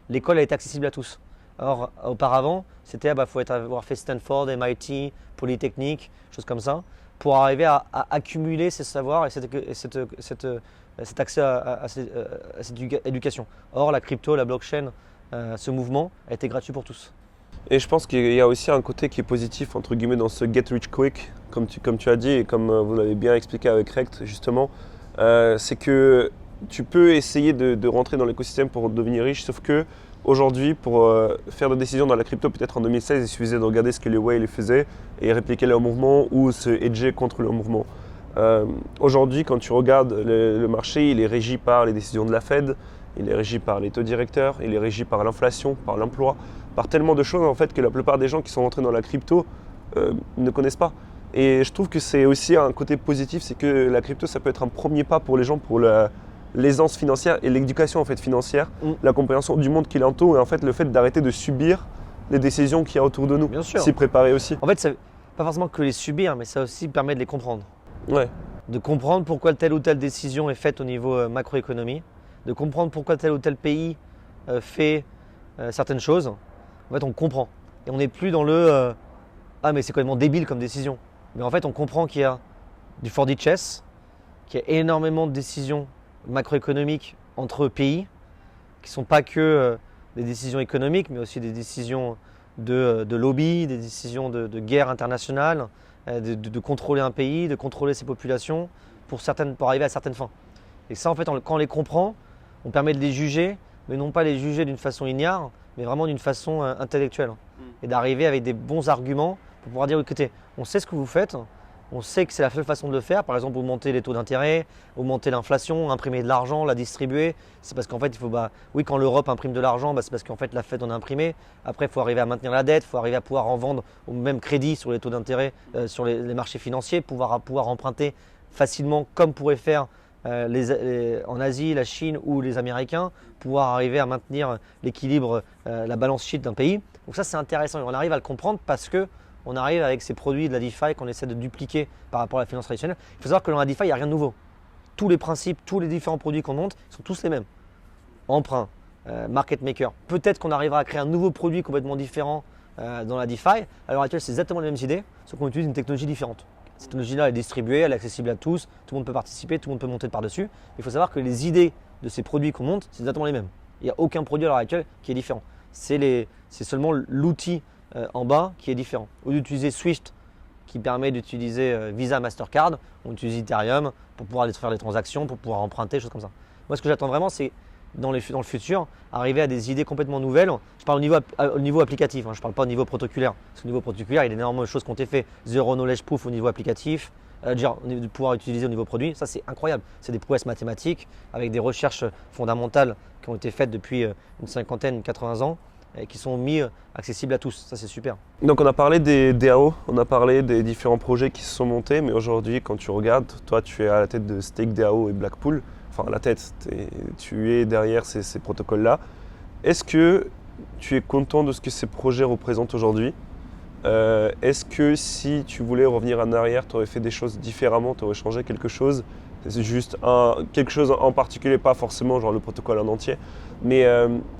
L'école a été accessible à tous. Or, auparavant, c'était faut avoir fait Stanford, MIT, Polytechnique, choses comme ça, pour arriver à accumuler ces savoirs et cet accès à cette éducation. Or, la crypto, la blockchain, ce mouvement a été gratuit pour tous. Et je pense qu'il y a aussi un côté qui est positif entre guillemets dans ce get rich quick, comme tu as dit et comme vous l'avez bien expliqué avec Rect justement, c'est que tu peux essayer de rentrer dans l'écosystème pour devenir riche, sauf que aujourd'hui, pour faire des décisions dans la crypto, peut-être en 2016, il suffisait de regarder ce que les whales faisaient et répliquer leur mouvement ou se hedger contre leur mouvement. Aujourd'hui, quand tu regardes le marché, il est régi par les décisions de la Fed, il est régi par les taux directeurs, il est régi par l'inflation, par l'emploi, par tellement de choses en fait que la plupart des gens qui sont rentrés dans la crypto ne connaissent pas. Et je trouve que c'est aussi un côté positif, c'est que la crypto, ça peut être un premier pas pour les gens pour l'aisance financière et l'éducation en fait financière, la compréhension du monde qui l'entoure et en fait le fait d'arrêter de subir les décisions qu'il y a autour de nous. Bien sûr. S'y préparer aussi. En fait, ça, pas forcément que les subir, mais ça aussi permet de les comprendre. Ouais. De comprendre pourquoi telle ou telle décision est faite au niveau macroéconomie, de comprendre pourquoi tel ou tel pays fait certaines choses. En fait, on comprend. Et on n'est plus dans le ah mais c'est complètement débile comme décision. Mais en fait, on comprend qu'il y a du 4D chess, qu'il y a énormément de décisions macroéconomiques entre pays, qui ne sont pas que des décisions économiques, mais aussi des décisions de lobby, des décisions de guerre internationale, de contrôler un pays, de contrôler ses populations pour arriver à certaines fins. Et ça, en fait, quand on les comprend, on permet de les juger, mais non pas les juger d'une façon ignare, mais vraiment d'une façon intellectuelle. Et d'arriver avec des bons arguments pour pouvoir dire, écoutez, on sait ce que vous faites, on sait que c'est la seule façon de le faire. Par exemple, augmenter les taux d'intérêt, augmenter l'inflation, imprimer de l'argent, la distribuer. C'est parce qu'en fait, il faut, oui, quand l'Europe imprime de l'argent, c'est parce qu'en fait, la Fed en a imprimé. Après, il faut arriver à maintenir la dette, il faut arriver à pouvoir en vendre au même crédit sur les taux d'intérêt, sur les marchés financiers, pouvoir emprunter facilement comme pourraient faire en Asie, la Chine ou les Américains, pouvoir arriver à maintenir l'équilibre, la balance sheet d'un pays. Donc ça, c'est intéressant et on arrive à le comprendre parce que on arrive avec ces produits de la DeFi qu'on essaie de dupliquer par rapport à la finance traditionnelle. Il faut savoir que dans la DeFi, il n'y a rien de nouveau. Tous les principes, tous les différents produits qu'on monte sont tous les mêmes. Emprunt, market maker. Peut-être qu'on arrivera à créer un nouveau produit complètement différent dans la DeFi. À l'heure actuelle, c'est exactement les mêmes idées, sauf qu'on utilise une technologie différente. Cette technologie-là est distribuée, elle est accessible à tous, tout le monde peut participer, tout le monde peut monter par-dessus. Il faut savoir que les idées de ces produits qu'on monte, c'est exactement les mêmes. Il n'y a aucun produit à l'heure actuelle qui est différent. C'est seulement l'outil en bas qui est différent. Au lieu d'utiliser Swift qui permet d'utiliser Visa, Mastercard, on utilise Ethereum pour pouvoir faire des transactions, pour pouvoir emprunter, choses comme ça. Moi, ce que j'attends vraiment, c'est dans le futur, arriver à des idées complètement nouvelles. Je parle au niveau applicatif, je ne parle pas au niveau protocolaire. Parce qu'au niveau protocolaire, il y a énormément de choses qui ont été faites. Zero knowledge proof au niveau applicatif, de pouvoir utiliser au niveau produit, ça c'est incroyable. C'est des prouesses mathématiques avec des recherches fondamentales qui ont été faites depuis une cinquantaine, 80 ans et qui sont mis accessibles à tous. Ça c'est super. Donc on a parlé des DAO, on a parlé des différents projets qui se sont montés, mais aujourd'hui quand tu regardes, toi tu es à la tête de Stake DAO et Blackpool, enfin à la tête, tu es derrière ces protocoles-là. Est-ce que tu es content de ce que ces projets représentent aujourd'hui ? Est-ce que si tu voulais revenir en arrière, tu aurais fait des choses différemment, tu aurais changé quelque chose ? C'est juste quelque chose en particulier, pas forcément genre le protocole en entier, mais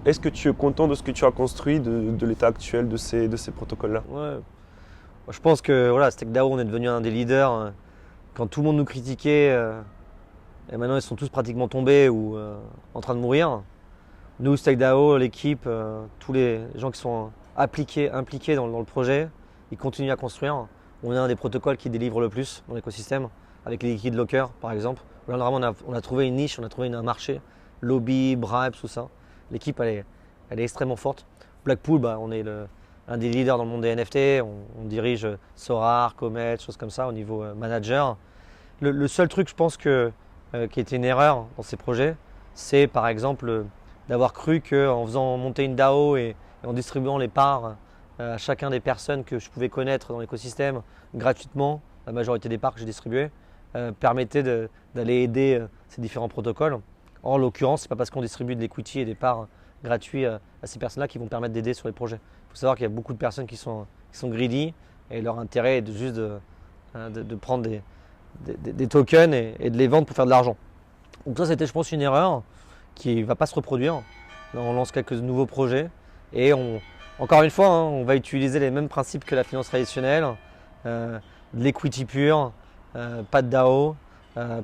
est-ce que tu es content de ce que tu as construit, de l'état actuel de ces protocoles-là ? Ouais. Je pense que voilà, Stake DAO, on est devenu un des leaders. Quand tout le monde nous critiquait, et maintenant ils sont tous pratiquement tombés ou en train de mourir. Nous, Stake DAO, l'équipe, tous les gens qui sont impliqués dans le projet, ils continuent à construire. On est un des protocoles qui délivre le plus dans l'écosystème, avec les liquid lockers par exemple. Là, vraiment, on a trouvé une niche, on a trouvé un marché, lobby, bribes, tout ça. L'équipe, elle est extrêmement forte. Blackpool, on est un des leaders dans le monde des NFT. On dirige Sorar, Comet, choses comme ça au niveau manager. Le seul truc, je pense, qui était une erreur dans ces projets, c'est par exemple d'avoir cru qu'en faisant monter une DAO et en distribuant les parts à chacun des personnes que je pouvais connaître dans l'écosystème gratuitement, la majorité des parts que j'ai distribuées, permettait d'aller aider ces différents protocoles. En l'occurrence, ce n'est pas parce qu'on distribue de l'equity et des parts gratuits à ces personnes-là qui vont permettre d'aider sur les projets. Il faut savoir qu'il y a beaucoup de personnes qui sont greedy et leur intérêt est juste de prendre des tokens et de les vendre pour faire de l'argent. Donc ça, c'était, je pense, une erreur qui ne va pas se reproduire. Là, on lance quelques nouveaux projets et encore une fois, on va utiliser les mêmes principes que la finance traditionnelle, de l'equity pure, pas de DAO,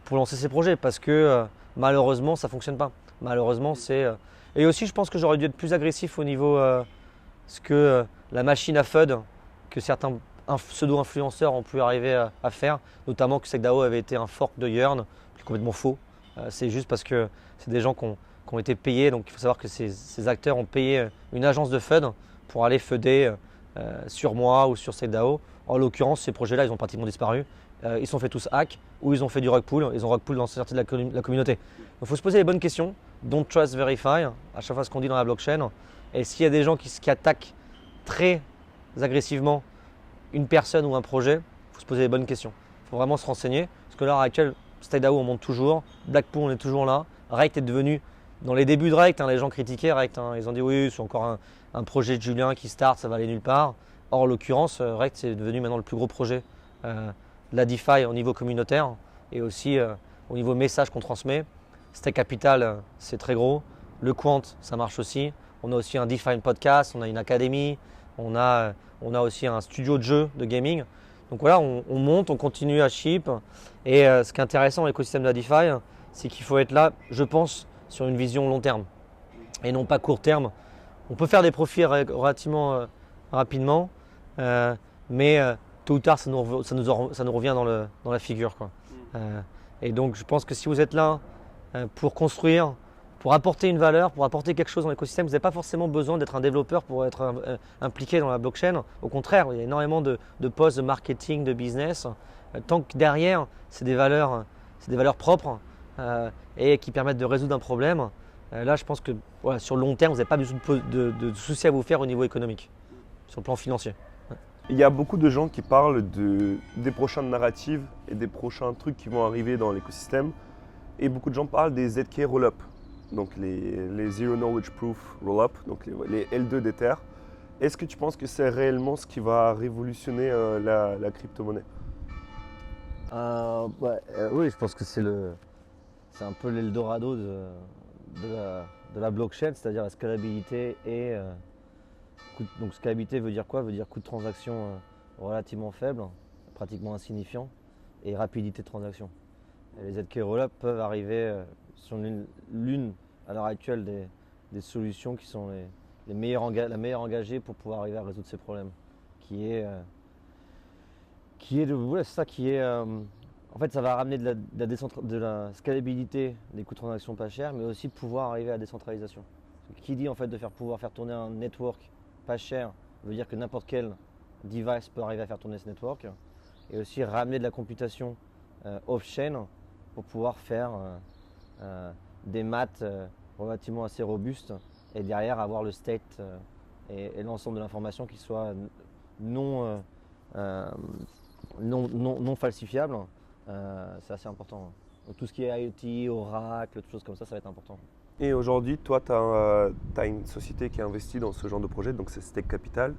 pour lancer ces projets parce que malheureusement, ça ne fonctionne pas. Malheureusement, et aussi, je pense que j'aurais dû être plus agressif au niveau ce que la machine à FUD que certains pseudo-influenceurs ont pu arriver à faire, notamment que SecDAO avait été un fork de Yearn, qui est complètement faux. C'est juste parce que c'est des gens qui ont été payés, donc il faut savoir que ces acteurs ont payé une agence de FUD pour aller FUDer sur moi ou sur SecDAO. En l'occurrence, ces projets-là, ils ont pratiquement disparu. Ils sont fait tous hack ou ils ont fait du rug pull. Ils ont rug pull dans certaines de la communauté. Donc il faut se poser les bonnes questions. Don't trust, verify, à chaque fois ce qu'on dit dans la blockchain. Et s'il y a des gens qui attaquent très agressivement une personne ou un projet, il faut se poser les bonnes questions. Il faut vraiment se renseigner. Parce que là, à l'heure actuelle, SecDAO, on monte toujours. Blackpool, on est toujours là. Rekt est devenu, dans les débuts de Rekt, les gens critiquaient Rekt. Ils ont dit oui, c'est encore un projet de Julien qui start, ça va aller nulle part. Or, en l'occurrence, Rekt, c'est devenu maintenant le plus gros projet de la DeFi au niveau communautaire et aussi au niveau message qu'on transmet. Stake Capital, c'est très gros. Le Quant, ça marche aussi. On a aussi un DeFi podcast, on a une académie, on a aussi un studio de jeu de gaming. Donc voilà, on monte, on continue à ship. Et ce qui est intéressant dans l'écosystème de la DeFi, c'est qu'il faut être là, je pense, sur une vision long terme et non pas court terme. On peut faire des profits relativement rapidement, mais tôt ou tard, ça nous revient dans la figure, quoi. Et donc, je pense que si vous êtes là pour construire, pour apporter une valeur, pour apporter quelque chose dans l'écosystème, vous n'avez pas forcément besoin d'être un développeur pour être impliqué dans la blockchain. Au contraire, il y a énormément de postes de marketing, de business. Tant que derrière, c'est des valeurs propres et qui permettent de résoudre un problème. Là, je pense que voilà, sur le long terme, vous n'avez pas besoin de soucis à vous faire au niveau économique, sur le plan financier. Il y a beaucoup de gens qui parlent des prochaines narratives et des prochains trucs qui vont arriver dans l'écosystème. Et beaucoup de gens parlent des ZK Rollup, donc les Zero Knowledge Proof Rollup, donc les L2 d'Ether. Est-ce que tu penses que c'est réellement ce qui va révolutionner la crypto-monnaie? Oui, je pense que c'est un peu l'Eldorado de la blockchain, c'est-à-dire la scalabilité et donc scalabilité veut dire quoi? Veut dire coût de transaction relativement faible, pratiquement insignifiant, et rapidité de transaction. Et les ZK Rollup peuvent arriver sur l'une à l'heure actuelle des solutions qui sont la meilleure engagée pour pouvoir arriver à résoudre ces problèmes, en fait, ça va ramener de la scalabilité des coûts de transaction pas chers, mais aussi pouvoir arriver à la décentralisation. Qui dit en fait de pouvoir faire tourner un network pas cher veut dire que n'importe quel device peut arriver à faire tourner ce network, et aussi ramener de la computation off-chain pour pouvoir faire des maths relativement assez robustes et derrière avoir le state et l'ensemble de l'information qui soit non falsifiable. C'est assez important. Donc, tout ce qui est IoT, Oracle, toutes choses comme ça va être important. Et aujourd'hui, toi, tu as une société qui investit dans ce genre de projet, donc c'est Stake Capital,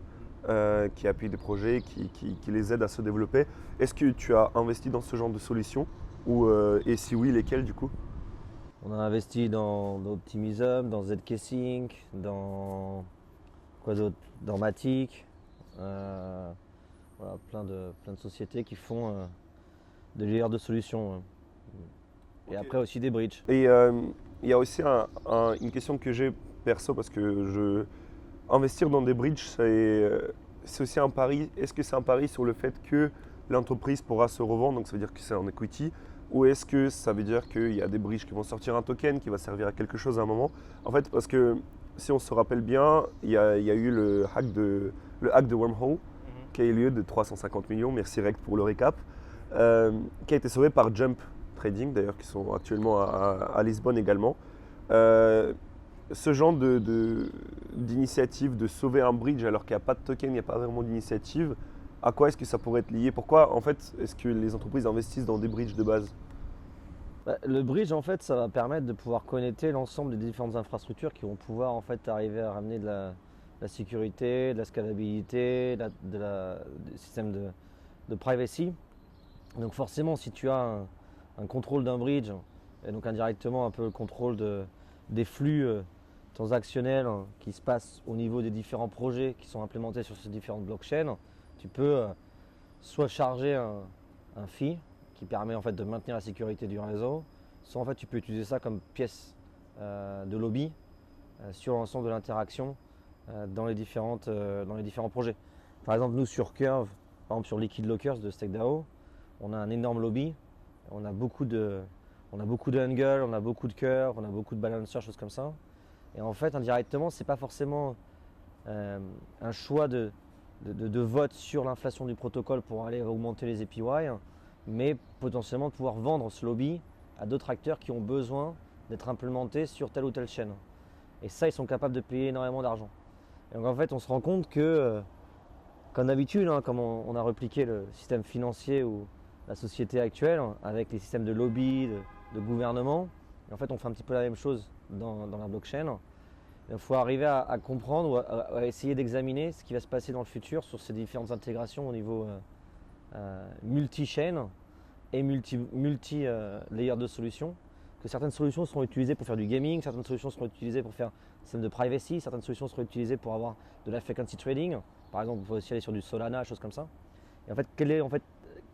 qui appuie des projets, qui les aide à se développer. Est-ce que tu as investi dans ce genre de solutions et si oui, lesquelles du coup? On a investi dans Optimism, dans zkSync, dans quoi d'autre? Dans Matic, voilà, plein de sociétés qui font des layers de solutions. Et après aussi des bridges. Et il y a aussi une question que j'ai perso parce que investir dans des bridges, c'est aussi un pari. Est-ce que c'est un pari sur le fait que l'entreprise pourra se revendre, donc ça veut dire que c'est en equity, ou est-ce que ça veut dire qu'il y a des bridges qui vont sortir un token qui va servir à quelque chose à un moment? En fait, parce que si on se rappelle bien, il y a eu le hack de Wormhole qui a eu lieu de 350 millions, merci Rect pour le récap, qui a été sauvé par Jump Trading d'ailleurs, qui sont actuellement à Lisbonne également. Ce genre d'initiative de sauver un bridge alors qu'il n'y a pas de token, il n'y a pas vraiment d'initiative, à quoi est-ce que ça pourrait être lié? Pourquoi en fait est-ce que les entreprises investissent dans des bridges de base? Le bridge, en fait, ça va permettre de pouvoir connecter l'ensemble des différentes infrastructures qui vont pouvoir en fait arriver à ramener de la sécurité, de la scalabilité, du système de privacy. Donc forcément, si tu as un contrôle d'un bridge, et donc indirectement un peu le contrôle des flux transactionnels qui se passent au niveau des différents projets qui sont implémentés sur ces différentes blockchains, tu peux soit charger un fee qui permet en fait de maintenir la sécurité du réseau, soit en fait tu peux utiliser ça comme pièce de lobby sur l'ensemble de l'interaction dans les différents projets. Par exemple, nous sur Curve, par exemple sur Liquid Lockers de StakeDAO, on a un énorme lobby, on a beaucoup de Angle, on a beaucoup de Curve, on a beaucoup de Balancer, choses comme ça. Et en fait, indirectement, c'est pas forcément un choix de vote sur l'inflation du protocole pour aller augmenter les APY, mais potentiellement de pouvoir vendre ce lobby à d'autres acteurs qui ont besoin d'être implémentés sur telle ou telle chaîne. Et ça, ils sont capables de payer énormément d'argent. Et donc en fait, on se rend compte que, comme d'habitude, comme on a repliqué le système financier ou la société actuelle, avec les systèmes de lobby, de gouvernement, et en fait, on fait un petit peu la même chose dans la blockchain. Il faut arriver à comprendre ou à essayer d'examiner ce qui va se passer dans le futur sur ces différentes intégrations au niveau multi-chaîne et multi-layer de solutions. Que certaines solutions seront utilisées pour faire du gaming, certaines solutions seront utilisées pour faire un système de privacy, certaines solutions seront utilisées pour avoir de la frequency trading. Par exemple, vous pouvez aussi aller sur du Solana, choses comme ça. Et en fait,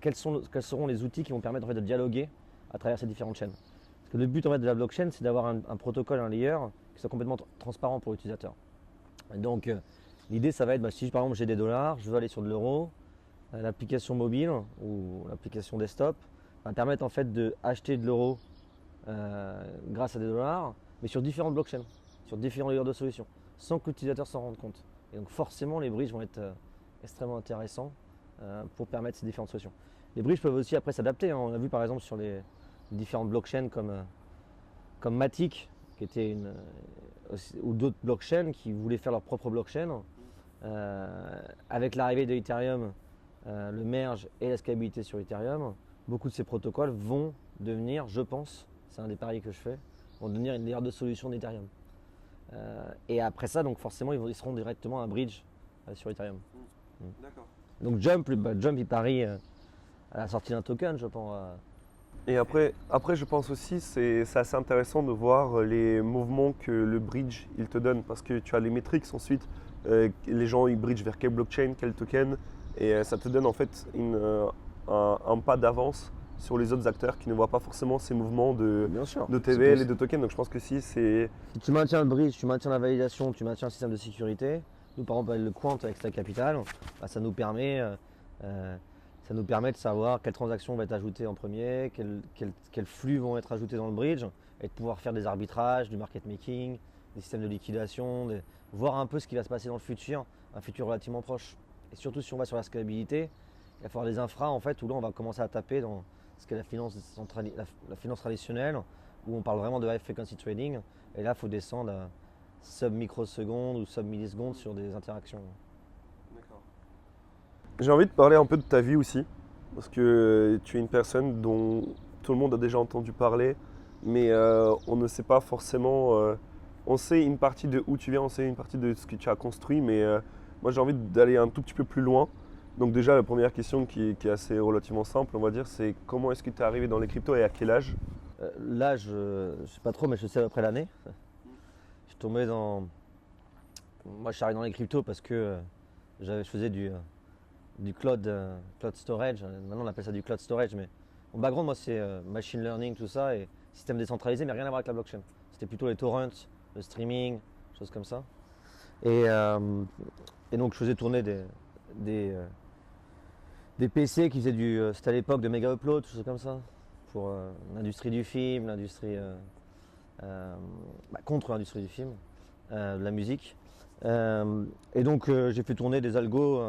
quels seront les outils qui vont permettre en fait, de dialoguer à travers ces différentes chaînes? Parce que le but en fait, de la blockchain, c'est d'avoir un protocole, un layer qui soit complètement transparent pour l'utilisateur. Donc, l'idée, ça va être, si par exemple j'ai des dollars, je veux aller sur de l'euro, l'application mobile ou l'application desktop va permettre en fait d'acheter de l'euro grâce à des dollars, mais sur différentes blockchains, sur différents layers de solutions, sans que l'utilisateur s'en rende compte. Et donc forcément, les bridges vont être extrêmement intéressants pour permettre ces différentes solutions. Les bridges peuvent aussi après s'adapter. On a vu par exemple sur les différentes blockchains comme Matic, qui était ou d'autres blockchains qui voulaient faire leur propre blockchain. Avec l'arrivée de Ethereum, le merge et la scalabilité sur Ethereum, beaucoup de ces protocoles vont devenir, je pense, c'est un des paris que je fais, vont devenir une layer de solution d'Ethereum. Et après ça, donc forcément, ils seront directement un bridge sur Ethereum. D'accord. Donc Jump, il parie à la sortie d'un token, je pense. Et après, je pense aussi c'est assez intéressant de voir les mouvements que le bridge il te donne parce que tu as les métriques ensuite, les gens ils bridgent vers quelle blockchain, quel token, et ça te donne en fait un pas d'avance sur les autres acteurs qui ne voient pas forcément ces mouvements de TVL et de tokens. Donc je pense que si tu maintiens le bridge, tu maintiens la validation, tu maintiens un système de sécurité. Nous par exemple avec le Quant avec Stack Capital, ça nous permet de savoir quelles transactions vont être ajoutées en premier, quels flux vont être ajoutés dans le bridge, et de pouvoir faire des arbitrages, du market making, des systèmes de liquidation, voir un peu ce qui va se passer dans le futur, un futur relativement proche. Et surtout si on va sur la scalabilité, il va falloir des infras en fait où là on va commencer à taper dans ce qu'est la finance traditionnelle, où on parle vraiment de high frequency trading, et là il faut descendre à sub-microsecondes ou sub-millisecondes sur des interactions. D'accord. J'ai envie de parler un peu de ta vie aussi, parce que tu es une personne dont tout le monde a déjà entendu parler, mais on ne sait pas forcément. On sait une partie de où tu viens, on sait une partie de ce que tu as construit, mais moi j'ai envie d'aller un tout petit peu plus loin. Donc déjà la première question qui est assez relativement simple, on va dire, c'est comment est-ce que tu es arrivé dans les cryptos et à quel âge? L'âge, je ne sais pas trop, mais je sais à peu près l'année. Je suis tombé dans. Moi je suis arrivé dans les cryptos parce que je faisais du cloud storage. Maintenant on appelle ça du cloud storage, mais mon background moi c'est machine learning, tout ça, et système décentralisé, mais rien à voir avec la blockchain. C'était plutôt les torrents, le streaming, choses comme ça. Et donc je faisais tourner des PC qui faisaient c'était à l'époque de méga upload, choses comme ça, pour l'industrie du film, l'industrie contre l'industrie du film. de la musique. Et donc j'ai fait tourner des algos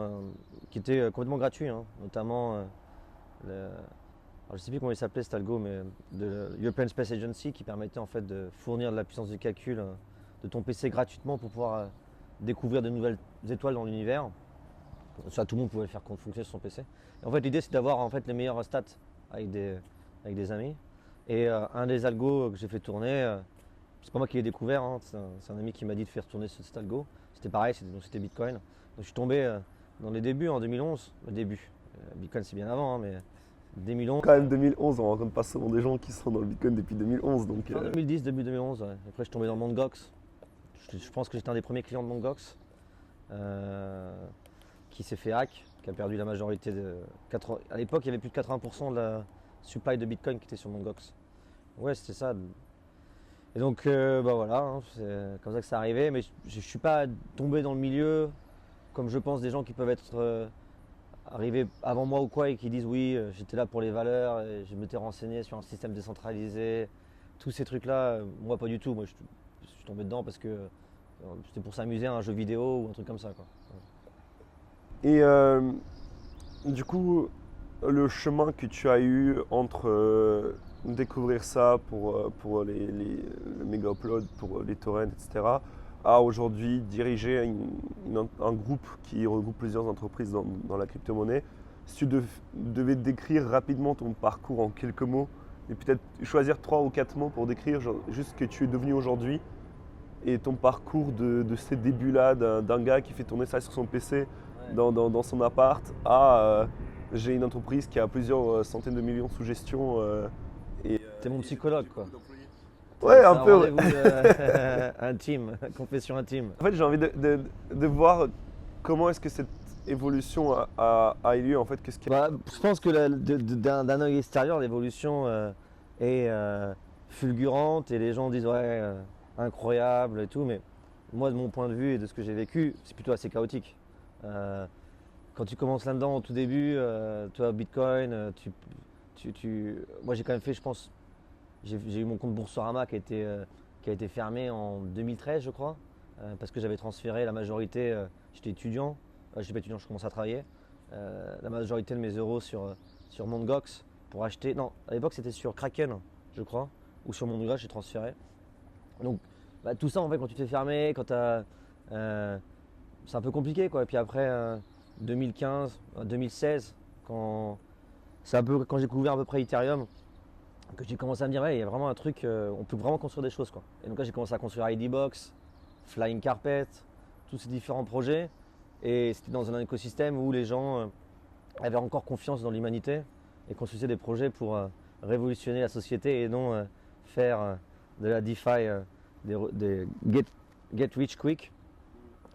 qui étaient complètement gratuits, hein, notamment alors, je ne sais plus comment il s'appelait cet algo, mais de European Space Agency qui permettait en fait de fournir de la puissance de calcul de ton PC gratuitement pour pouvoir découvrir de nouvelles étoiles dans l'univers. Ça, tout le monde pouvait le faire fonctionner sur son PC. Et en fait, l'idée c'est d'avoir en fait les meilleures stats avec des amis. Et un des algos que j'ai fait tourner, c'est pas moi qui l'ai découvert, hein, c'est un ami qui m'a dit de faire tourner cet algo. C'était pareil, c'était Bitcoin. Donc je suis tombé dans les débuts en 2011. Le début. Bitcoin c'est bien avant, hein, mais 2011. Quand même 2011, on rencontre pas souvent des gens qui sont dans le Bitcoin depuis 2011. Donc, Fin 2010, début 2011. Ouais. Après, je suis tombé dans Mt. Gox. Je pense que j'étais un des premiers clients de Mt. Gox qui s'est fait hack, qui a perdu la majorité de. À l'époque, il y avait plus de 80% de la supply de Bitcoin qui était sur Mt. Gox. Ouais, c'était ça. Et donc, bah voilà, hein, c'est comme ça que c'est arrivé. Mais je ne suis pas tombé dans le milieu comme je pense des gens qui peuvent être arrivés avant moi ou quoi et qui disent oui, j'étais là pour les valeurs, et je m'étais renseigné sur un système décentralisé. Tous ces trucs-là, moi pas du tout. Moi, je suis tombé dedans parce que c'était pour s'amuser à un jeu vidéo ou un truc comme ça, quoi. et du coup, le chemin que tu as eu entre découvrir ça pour le méga upload, pour les torrents, etc., à aujourd'hui diriger un groupe qui regroupe plusieurs entreprises dans la crypto-monnaie. Si tu devais décrire rapidement ton parcours en quelques mots, et peut-être choisir 3 ou 4 mots pour décrire juste ce que tu es devenu aujourd'hui et ton parcours de ces débuts-là, d'un gars qui fait tourner ça sur son PC dans son appart, à j'ai une entreprise qui a plusieurs centaines de millions sous gestion. T'es mon psychologue, quoi. Ouais, C'est un peu. Ouais. rendez-vous intime, confession intime. En fait, j'ai envie de voir comment est-ce que cette évolution a eu lieu. En fait, Bah, je pense que d'un œil extérieur, l'évolution est fulgurante et les gens disent ouais, incroyable et tout, mais moi, de mon point de vue et de ce que j'ai vécu, c'est plutôt assez chaotique. Euh, Quand tu commences là-dedans au tout début, toi, Bitcoin, moi j'ai quand même fait, je pense, j'ai eu mon compte Boursorama qui a été fermé en 2013, je crois, parce que j'avais transféré la majorité, j'étais étudiant, je n'étais pas étudiant, je commençais à travailler, la majorité de mes euros sur Mt. Gox pour acheter, non, à l'époque c'était sur Kraken, je crois, ou sur Mt. Gox, j'ai transféré. Donc bah, tout ça, en fait, quand tu te fais fermer, c'est un peu compliqué, quoi. Et puis après, 2015, 2016, c'est un peu quand j'ai découvert à peu près Ethereum, que j'ai commencé à me dire, ouais, il y a vraiment un truc, on peut vraiment construire des choses, quoi. Et donc là, j'ai commencé à construire IDBox, Flying Carpet, tous ces différents projets. Et c'était dans un écosystème où les gens avaient encore confiance dans l'humanité et construisaient des projets pour révolutionner la société et non faire de la DeFi, des get rich quick.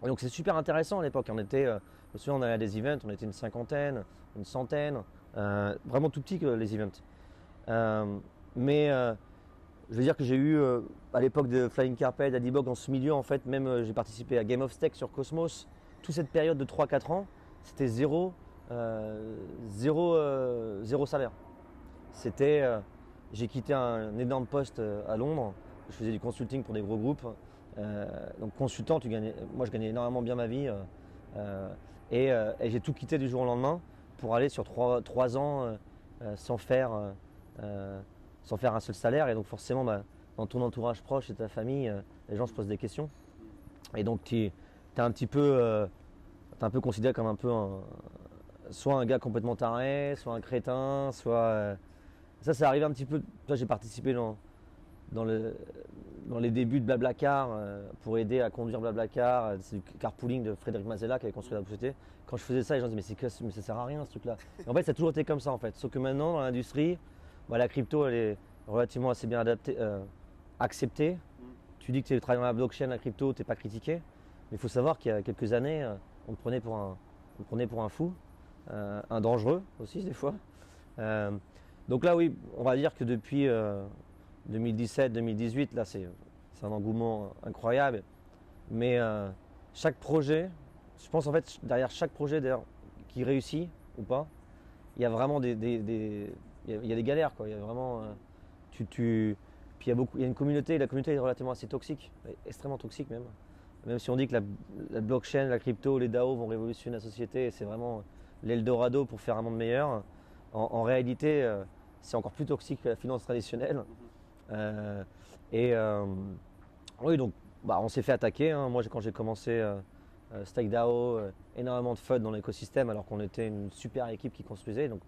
Et donc c'est super intéressant à l'époque. Je me souviens, on allait à des events, on était une cinquantaine, une centaine, vraiment tout petit que les events. Mais je veux dire que j'ai eu à l'époque de Flying Carpet, d'Adibox, dans ce milieu, en fait, même j'ai participé à Game of Steak sur Cosmos. Toute cette période de 3-4 ans, c'était zéro salaire. J'ai quitté un énorme poste à Londres. Je faisais du consulting pour des gros groupes. Donc consultant, moi je gagnais énormément bien ma vie. Et j'ai tout quitté du jour au lendemain pour aller sur 3 ans sans faire un seul salaire. Et donc forcément, dans ton entourage proche et ta famille, les gens se posent des questions. Et donc tu es un peu considéré comme soit un gars complètement taré, soit un crétin, soit... ça arrive un petit peu... Toi, j'ai participé dans les débuts de Blablacar pour aider à conduire Blablacar. C'est du carpooling de Frédéric Mazella qui avait construit la société. Quand je faisais ça, les gens disaient mais ça sert à rien ce truc-là. Et en fait, ça a toujours été comme ça en fait. Sauf que maintenant, dans l'industrie, la crypto, elle est relativement assez bien acceptée. Tu dis que tu travailles dans la blockchain, la crypto, tu n'es pas critiqué. Mais il faut savoir qu'il y a quelques années, on me prenait pour un fou, un dangereux aussi des fois. Donc là, oui, on va dire que depuis 2017-2018, là, c'est un engouement incroyable. Mais chaque projet, je pense en fait, derrière chaque projet d'ailleurs, qui réussit ou pas, il y a vraiment il y a des galères, quoi. Il y a vraiment, puis il y a une communauté, la communauté est relativement assez toxique, extrêmement toxique même. même si on dit que la blockchain, la crypto, les DAO vont révolutionner la société et c'est vraiment l'Eldorado pour faire un monde meilleur, en réalité, c'est encore plus toxique que la finance traditionnelle. Euh, et oui, donc on s'est fait attaquer. Hein. Moi, quand j'ai commencé StakeDAO, énormément de FUD dans l'écosystème alors qu'on était une super équipe qui construisait. Donc,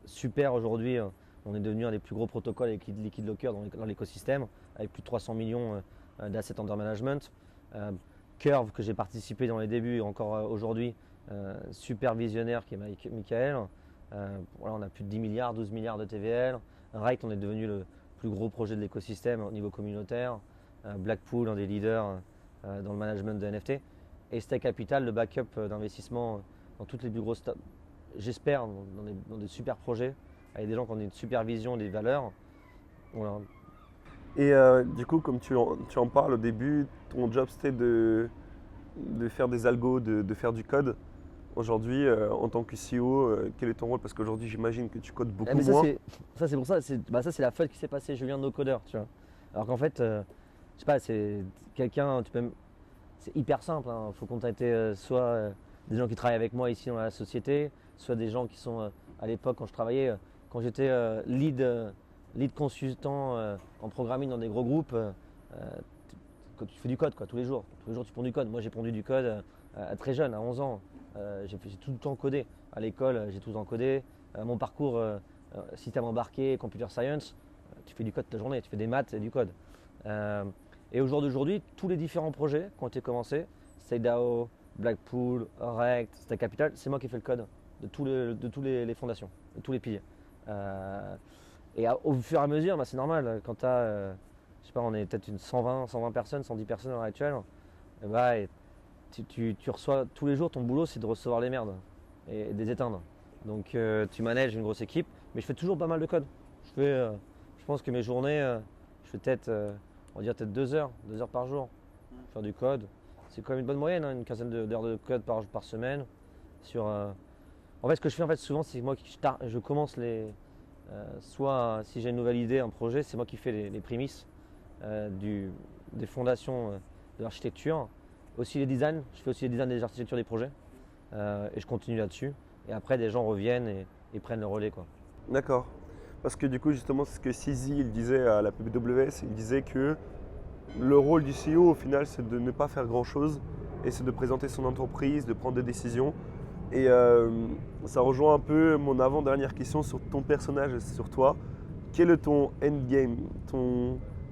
super aujourd'hui, on est devenu un des plus gros protocoles avec Liquid Locker dans l'écosystème, avec plus de 300 millions d'assets under management. Curve, que j'ai participé dans les débuts et encore aujourd'hui, super visionnaire qui est Michael. Voilà, on a plus de 10 milliards, 12 milliards de TVL. Right, on est devenu le plus gros projet de l'écosystème au niveau communautaire. Blackpool, un des leaders dans le management de NFT. Et Stake Capital, le backup d'investissement dans toutes les plus grosses, j'espère, dans des super projets, avec des gens qui ont une super vision, des valeurs. Voilà. Et du coup, comme tu en parles au début, ton job c'était de faire des algos, de faire du code. Aujourd'hui, en tant que CEO, quel est ton rôle? Parce qu'aujourd'hui, j'imagine que tu codes beaucoup Mais moins. ça, c'est pour ça, ça c'est la faute qui s'est passée, Julien de nos codeurs, tu vois. Alors qu'en fait, je sais pas, c'est quelqu'un, c'est hyper simple, il faut contacter soit des gens qui travaillent avec moi ici dans la société, soit des gens qui sont à l'époque quand je travaillais, quand j'étais lead consultant en programming dans des gros groupes, quand tu fais du code quoi, tous les jours tu ponds du code. Moi j'ai pondu du code très jeune, à 11 ans, j'ai tout le temps codé. À l'école j'ai tout le temps codé. Mon parcours système embarqué, computer science, tu fais du code toute la journée, tu fais des maths et du code. Et au jour d'aujourd'hui, tous les différents projets qui ont été commencés, StakeDAO, Blackpool, Rect, Stake Capital, c'est moi qui ai fait le code de tous les fondations, de tous les piliers. Au fur et à mesure, c'est normal, quand tu as, je sais pas, on est peut-être une 120 personnes, 110 personnes à l'heure actuelle, et tu reçois tous les jours, ton boulot c'est de recevoir les merdes et de les éteindre. Donc tu manages une grosse équipe, mais je fais toujours pas mal de code. Je pense que mes journées, je fais peut-être, on va dire peut-être 2 heures par jour, faire du code. C'est quand même une bonne moyenne, hein, une quinzaine d'heures de code par semaine. En fait, ce que je fais souvent, c'est moi je commence soit si j'ai une nouvelle idée, un projet, c'est moi qui fais les prémices des fondations de l'architecture. Aussi les designs, je fais aussi les designs des architectures des projets et je continue là-dessus. Et après, des gens reviennent et prennent le relais, quoi. D'accord. Parce que du coup, justement, c'est ce que Sizi il disait à la PWS. Il disait que le rôle du CEO, au final, c'est de ne pas faire grand-chose et c'est de présenter son entreprise, de prendre des décisions. Et ça rejoint un peu mon avant-dernière question sur ton personnage et sur toi. Quel est ton endgame?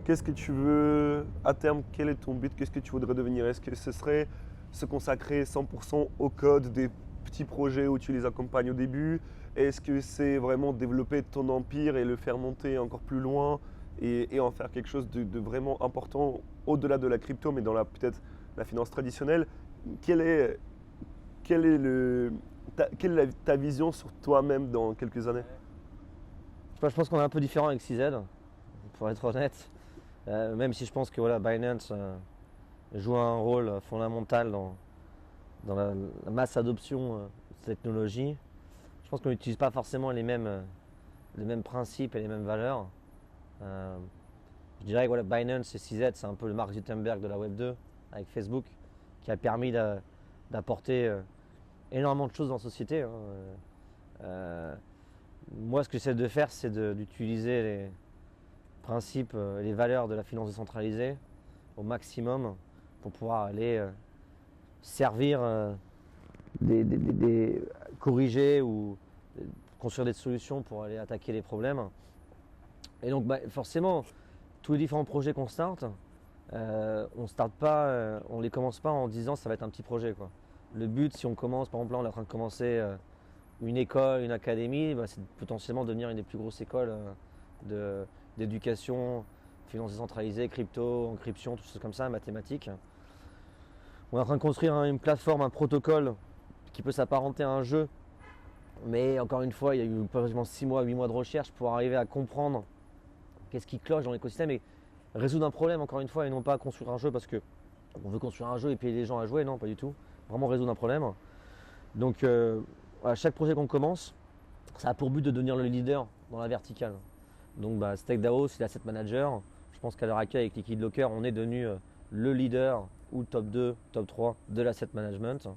Qu'est-ce que tu veux à terme? Quel est ton but? Qu'est-ce que tu voudrais devenir? Est-ce que ce serait se consacrer 100% au code des petits projets où tu les accompagnes au début? Est-ce que c'est vraiment développer ton empire et le faire monter encore plus loin et en faire quelque chose de vraiment important au-delà de la crypto, mais dans peut-être la finance traditionnelle? Quelle est ta vision sur toi-même dans quelques années? Je pense qu'on est un peu différent avec CZ, pour être honnête. Même si je pense que Binance joue un rôle fondamental dans la masse adoption de cette technologie. Je pense qu'on n'utilise pas forcément les mêmes principes et les mêmes valeurs. Je dirais que Binance et CZ, c'est un peu le Mark Zuckerberg de la Web 2 avec Facebook, qui a permis d'apporter énormément de choses dans la société. Moi, ce que j'essaie de faire, c'est d'utiliser les principes et les valeurs de la finance décentralisée au maximum pour pouvoir aller servir, corriger ou construire des solutions pour aller attaquer les problèmes. Et donc, forcément, tous les différents projets qu'on starte, on les commence pas en disant ça va être un petit projet, quoi. Le but, si on commence, par exemple là on est en train de commencer une école, une académie, c'est potentiellement devenir une des plus grosses écoles d'éducation, finance décentralisée, crypto, encryption, toutes choses comme ça, mathématiques. On est en train de construire une plateforme, un protocole qui peut s'apparenter à un jeu, mais encore une fois, il y a eu pratiquement 6 mois, 8 mois de recherche pour arriver à comprendre qu'est-ce qui cloche dans l'écosystème et résoudre un problème, encore une fois, et non pas construire un jeu parce qu'on veut construire un jeu et payer les gens à jouer, non, pas du tout. Vraiment résoudre un problème. Donc, chaque projet qu'on commence, ça a pour but de devenir le leader dans la verticale. Donc, StakeDAO, c'est l'asset manager. Je pense qu'à l'heure actuelle, avec Liquid Locker, on est devenu le leader ou top 2, top 3 de l'asset management.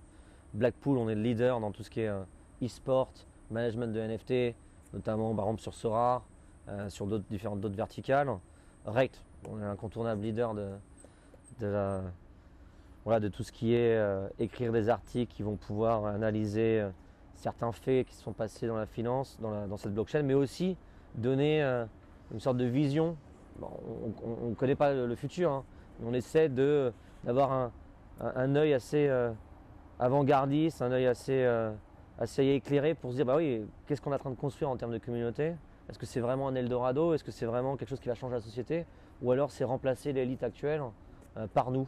Blackpool, on est le leader dans tout ce qui est e-sport, management de NFT, notamment par exemple sur Sora, sur d'autres verticales. Rect, on est l'incontournable leader de tout ce qui est écrire des articles qui vont pouvoir analyser certains faits qui se sont passés dans la finance, dans cette blockchain, mais aussi donner une sorte de vision. Bon, on ne connaît pas le futur, hein, mais on essaie d'avoir un œil assez avant-gardiste, un œil assez éclairé pour se dire bah oui, qu'est-ce qu'on est en train de construire en termes de communauté? Est-ce que c'est vraiment un Eldorado? Est-ce que c'est vraiment quelque chose qui va changer la société? Ou alors c'est remplacer l'élite actuelle par nous,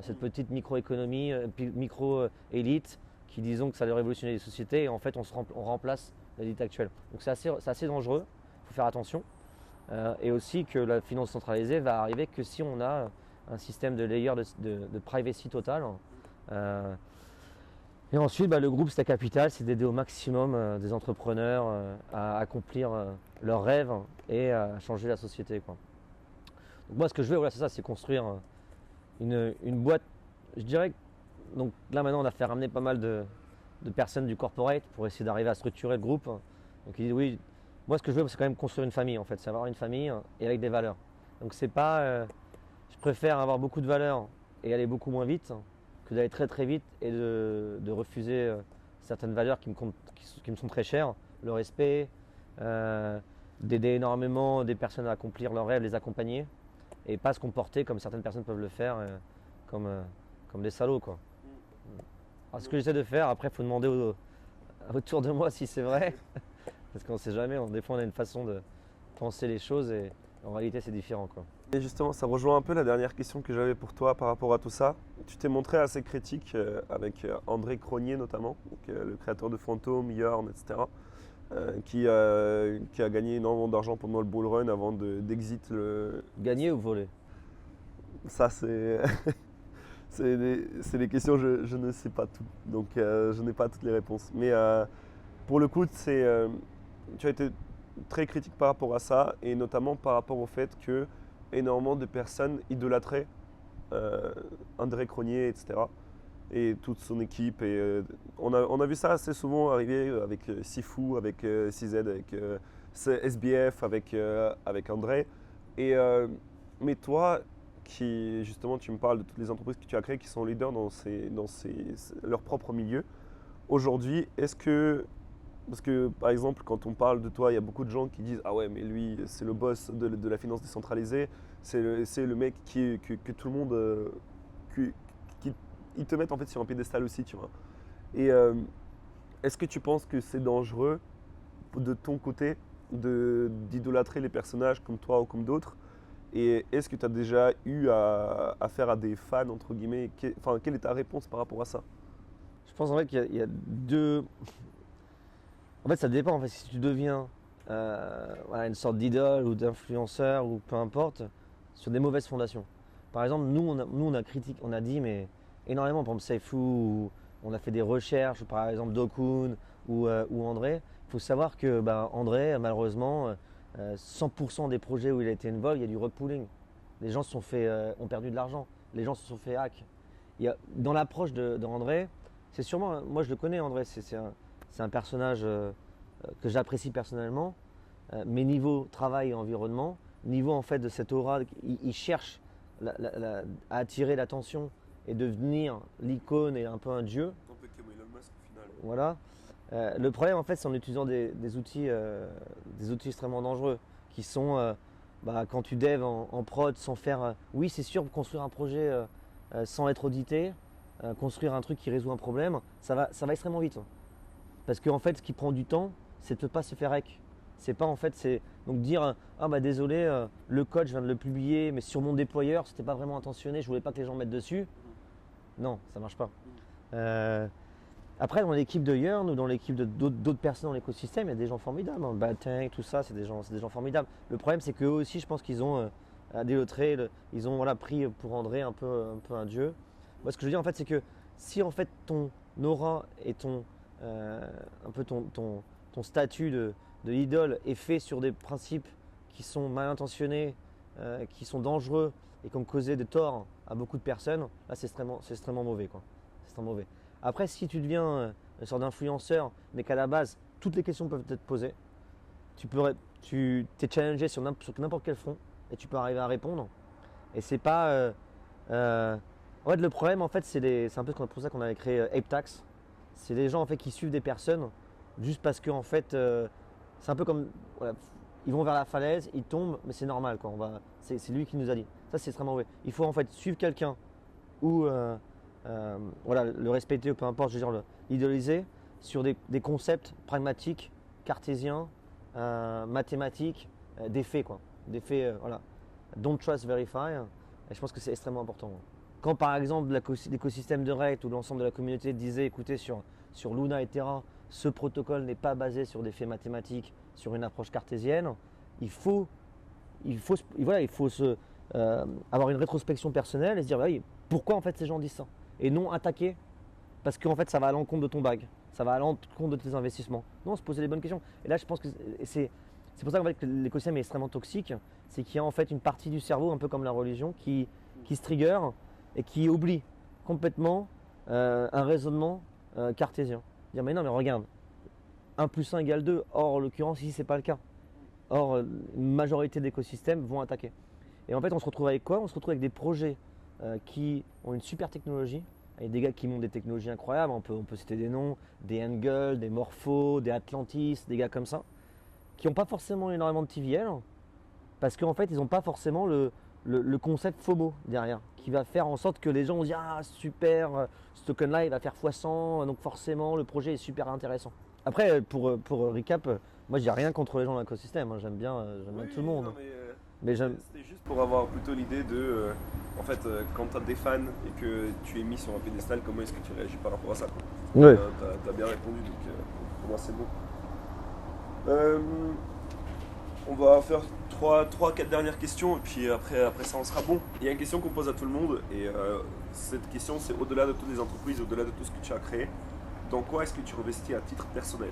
cette petite micro-économie, micro-élite qui disons que ça allait révolutionner les sociétés et en fait on remplace l'élite actuelle. Donc c'est assez dangereux, il faut faire attention. Et aussi que la finance centralisée va arriver que si on a un système de layer de privacy total. Et ensuite, le groupe Stack Capital, c'est d'aider au maximum des entrepreneurs à accomplir leurs rêves et à changer la société, quoi. Donc moi, ce que je veux, voilà, c'est ça, c'est construire une boîte. Je dirais que donc là maintenant, on a fait ramener pas mal de personnes du corporate pour essayer d'arriver à structurer le groupe. Donc ils disent oui, moi ce que je veux, c'est quand même construire une famille en fait, c'est avoir une famille et avec des valeurs. Donc c'est pas, je préfère avoir beaucoup de valeurs et aller beaucoup moins vite que d'aller très très vite et de refuser certaines valeurs qui me sont très chères, le respect, d'aider énormément des personnes à accomplir leurs rêves, les accompagner et pas se comporter comme certaines personnes peuvent le faire, comme des salauds, quoi. Alors, ce que j'essaie de faire, après il faut demander autour de moi si c'est vrai, parce qu'on ne sait jamais, des fois on a une façon de penser les choses et en réalité c'est différent, quoi. Et justement, ça rejoint un peu la dernière question que j'avais pour toi par rapport à tout ça. Tu t'es montré assez critique avec André Cronje notamment, donc, le créateur de Fantôme, Yearn, etc., qui a gagné énormément d'argent pendant le bull run avant d'exit le... Gagner ou voler? Ça c'est... c'est des questions, je ne sais pas tout, donc je n'ai pas toutes les réponses. Mais pour le coup, tu as été très critique par rapport à ça, et notamment par rapport au fait que énormément de personnes idolâtraient André Cronje, etc. Et toute son équipe. Et on a vu ça assez souvent arriver avec Sifu, avec CZ, avec SBF, avec André. Et, mais toi, qui justement tu me parles de toutes les entreprises que tu as créées qui sont leaders dans leur propre milieu, aujourd'hui, est-ce que... Parce que par exemple, quand on parle de toi, il y a beaucoup de gens qui disent « Ah ouais, mais lui, c'est le boss de la finance décentralisée, c'est le mec que tout le monde... ils te mettent en fait sur un piédestal aussi, tu vois. » Et est-ce que tu penses que c'est dangereux de ton côté d'idolâtrer les personnages comme toi ou comme d'autres? Et est-ce que tu as déjà eu affaire à des fans, entre guillemets? Quelle est ta réponse par rapport à ça? Je pense en fait qu'il y a deux... En fait, ça dépend. En fait, si tu deviens une sorte d'idole ou d'influenceur ou peu importe, sur des mauvaises fondations. Par exemple, nous on a dit mais énormément, par exemple Saifu, on a fait des recherches, par exemple Dokun ou André. Il faut savoir que André, malheureusement, 100% des projets où il a été involved, il y a du rug pulling. Les gens ont perdu de l'argent. Les gens se sont fait hack. Dans l'approche d'André, c'est sûrement, moi je le connais André, c'est un personnage que j'apprécie personnellement, mais niveau travail et environnement, niveau en fait de cette aura, il cherche à attirer l'attention et devenir l'icône et un peu un dieu. Un peu comme Elon Musk au final. Voilà. Le problème en fait c'est en utilisant des outils extrêmement dangereux qui sont quand tu dev en prod sans faire... oui c'est sûr, construire un projet sans être audité, construire un truc qui résout un problème, ça va extrêmement vite. Parce qu'en fait, ce qui prend du temps, c'est de ne pas se faire hack. C'est pas en fait, c'est donc dire désolé, le code je viens de le publier, mais sur mon déployeur, c'était pas vraiment intentionné, je voulais pas que les gens mettent dessus. Non, ça marche pas. Après, dans l'équipe de Yearn ou dans l'équipe d'autres personnes dans l'écosystème, il y a des gens formidables. Batank, tout ça, c'est des gens formidables. Le problème, c'est qu'eux aussi, je pense qu'ils ont adultré, ils ont pris pour André un peu un dieu. Moi, ce que je veux dire en fait, c'est que si en fait ton aura et ton statut de idole est fait sur des principes qui sont mal intentionnés qui sont dangereux et qui ont causé des torts à beaucoup de personnes, là c'est extrêmement mauvais, quoi. C'est extrêmement mauvais. Après, si tu deviens une sorte d'influenceur, mais qu'à la base, toutes les questions peuvent être posées, tu t'es challengé sur n'importe quel front et tu peux arriver à répondre. Et c'est pas. En fait, le problème, en fait, c'est un peu pour ça qu'on avait créé ApeTax. C'est des gens en fait qui suivent des personnes juste parce que en fait, c'est un peu comme voilà, ils vont vers la falaise, ils tombent, mais c'est normal, quoi. C'est lui qui nous a dit. Ça, c'est extrêmement mauvais. Il faut en fait suivre quelqu'un ou voilà, le respecter, peu importe, je veux dire, l'idéaliser sur des concepts pragmatiques, cartésiens, mathématiques, des faits, quoi. Des faits, voilà. Don't trust, verify. Et je pense que c'est extrêmement important. Quand par exemple l'écosystème de Rekt ou l'ensemble de la communauté disait écoutez sur Luna et Terra, ce protocole n'est pas basé sur des faits mathématiques, sur une approche cartésienne, il faut avoir une rétrospection personnelle et se dire bah oui, pourquoi en fait ces gens disent ça et non attaquer parce qu'en fait ça va à l'encontre de ton bag, ça va à l'encontre de tes investissements. Non, se poser les bonnes questions. Et là je pense que c'est pour ça qu'en fait, que l'écosystème est extrêmement toxique, c'est qu'il y a en fait une partie du cerveau, un peu comme la religion, qui se trigger et qui oublie complètement un raisonnement cartésien. Dire mais non mais regarde, 1 plus 1 égale 2, or en l'occurrence ici c'est pas le cas. Or une majorité d'écosystèmes vont attaquer. Et en fait on se retrouve avec quoi? On se retrouve avec des projets qui ont une super technologie, avec des gars qui montent des technologies incroyables, on peut citer des noms, des Angle, des Morpho, des Atlantis, des gars comme ça, qui n'ont pas forcément énormément de TVL, parce qu'en fait ils n'ont pas forcément le concept FOMO derrière, qui va faire en sorte que les gens vont dire ah super, ce token là il va faire x100, donc forcément le projet est super intéressant. Après pour recap, moi j'ai rien contre les gens de l'écosystème, hein, j'aime bien tout le monde. Non, mais c'était juste pour avoir plutôt l'idée de en fait quand tu as des fans et que tu es mis sur un pédestal, comment est-ce que tu réagis par rapport à ça, quoi. Ouais. T'as bien répondu, donc pour moi c'est bon. On va faire 3-4 dernières questions et puis après ça on sera bon. Il y a une question qu'on pose à tout le monde et cette question c'est au-delà de toutes les entreprises, au-delà de tout ce que tu as créé, dans quoi est-ce que tu investis à titre personnel?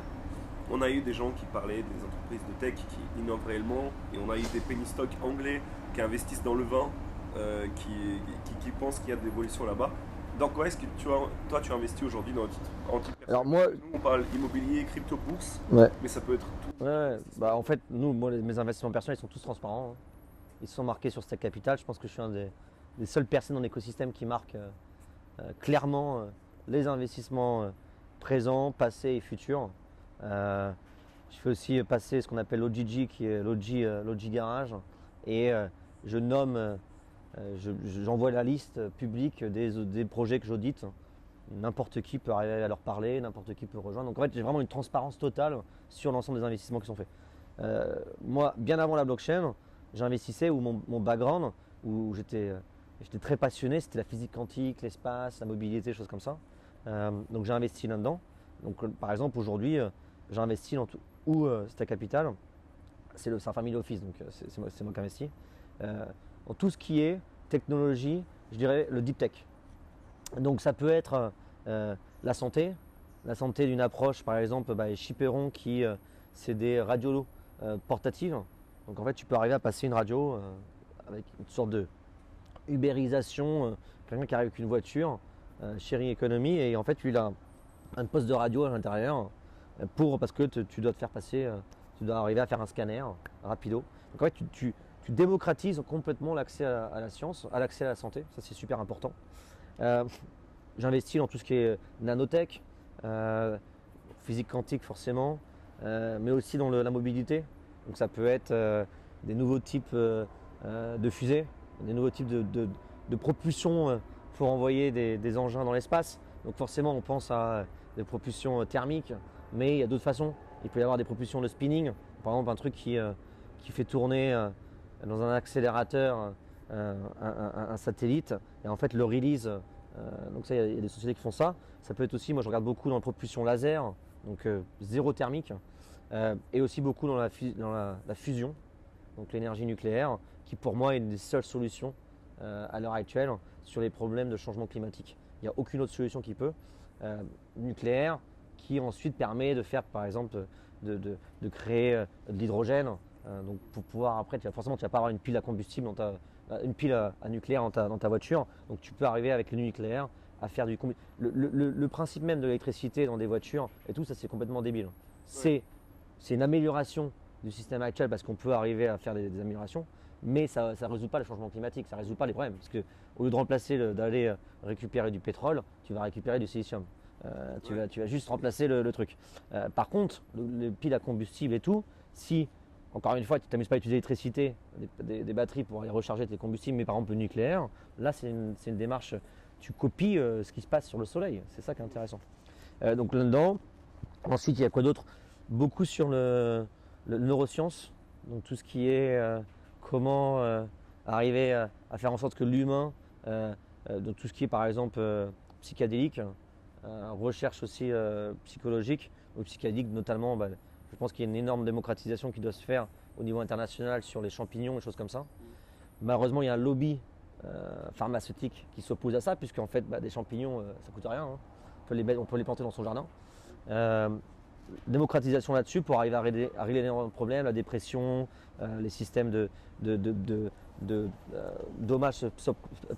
On a eu des gens qui parlaient des entreprises de tech qui innovent réellement et on a eu des penny stocks anglais qui investissent dans le vin, qui pensent qu'il y a de l'évolution là-bas. Dans quoi est-ce que toi tu investis aujourd'hui en titre personnel? Alors moi, nous on parle immobilier, crypto, bourse, ouais. mais ça peut être tout. Ouais, bah en fait, mes investissements personnels, ils sont tous transparents, hein. Ils sont marqués sur Stack Capital. Je pense que je suis un des seules personnes dans l'écosystème qui marque clairement les investissements présents, passés et futurs. Je fais aussi passer ce qu'on appelle l'OGG, qui est l'OG Garage, et j'envoie la liste publique des projets que j'audite. N'importe qui peut arriver à leur parler, n'importe qui peut rejoindre. Donc en fait, j'ai vraiment une transparence totale sur l'ensemble des investissements qui sont faits. Moi, bien avant la blockchain, j'investissais où mon background, où j'étais très passionné, c'était la physique quantique, l'espace, la mobilité, choses comme ça. Donc j'ai investi là-dedans. Donc par exemple, aujourd'hui, j'ai investi dans tout, Stack Capital, c'est un family office, donc c'est moi qui investis. Dans tout ce qui est technologie, je dirais le deep tech. Donc ça peut être la santé d'une approche, par exemple, Chiperon qui c'est des radios portatives. Donc en fait tu peux arriver à passer une radio avec une sorte de ubérisation, quelqu'un qui arrive avec une voiture, sharing economy, et en fait lui il a un poste de radio à l'intérieur parce que tu dois te faire passer, tu dois arriver à faire un scanner rapido. Donc en fait tu démocratises complètement l'accès à la science, à l'accès à la santé, ça c'est super important. J'investis dans tout ce qui est nanotech, physique quantique forcément, mais aussi dans la mobilité. Donc ça peut être des nouveaux types de fusées, des nouveaux types de propulsion pour envoyer des engins dans l'espace. Donc forcément on pense à des propulsions thermiques, mais il y a d'autres façons. Il peut y avoir des propulsions de spinning, par exemple un truc qui fait tourner dans un accélérateur un satellite et en fait le release. Donc ça, il y a des sociétés qui font ça. Ça peut être aussi, moi je regarde beaucoup dans la propulsion laser, donc zéro thermique, et aussi beaucoup dans la fusion, donc l'énergie nucléaire, qui pour moi est une des seules solutions à l'heure actuelle sur les problèmes de changement climatique. Il n'y a aucune autre solution qui peut. Nucléaire, qui ensuite permet de faire par exemple de créer de l'hydrogène Donc pour pouvoir après, forcément tu vas pas avoir une pile à combustible, une pile à nucléaire dans ta voiture. Donc tu peux arriver avec le nucléaire à faire du combustible. Le principe même de l'électricité dans des voitures et tout ça, c'est complètement débile. C'est une amélioration du système actuel parce qu'on peut arriver à faire des améliorations, mais ça ne résout pas le changement climatique, ça ne résout pas les problèmes. Parce qu'au lieu de remplacer, d'aller récupérer du pétrole, tu vas récupérer du silicium. Tu vas juste remplacer le truc. Par contre, les piles à combustible et tout, si, encore une fois, tu ne t'amuses pas à utiliser l'électricité, des batteries pour aller recharger tes combustibles, mais par exemple le nucléaire, là c'est une démarche, tu copies ce qui se passe sur le soleil, c'est ça qui est intéressant. Donc là-dedans, ensuite il y a quoi d'autre? Beaucoup sur le neurosciences, donc tout ce qui est comment arriver à faire en sorte que l'humain, donc tout ce qui est par exemple psychédélique, recherche aussi psychologique, ou psychédélique notamment, je pense qu'il y a une énorme démocratisation qui doit se faire au niveau international sur les champignons et choses comme ça. Malheureusement, il y a un lobby pharmaceutique qui s'oppose à ça, puisqu'en fait, des champignons, ça coûte rien. On peut les planter dans son jardin. Démocratisation là-dessus pour arriver à régler les problèmes, la dépression, les systèmes de dommages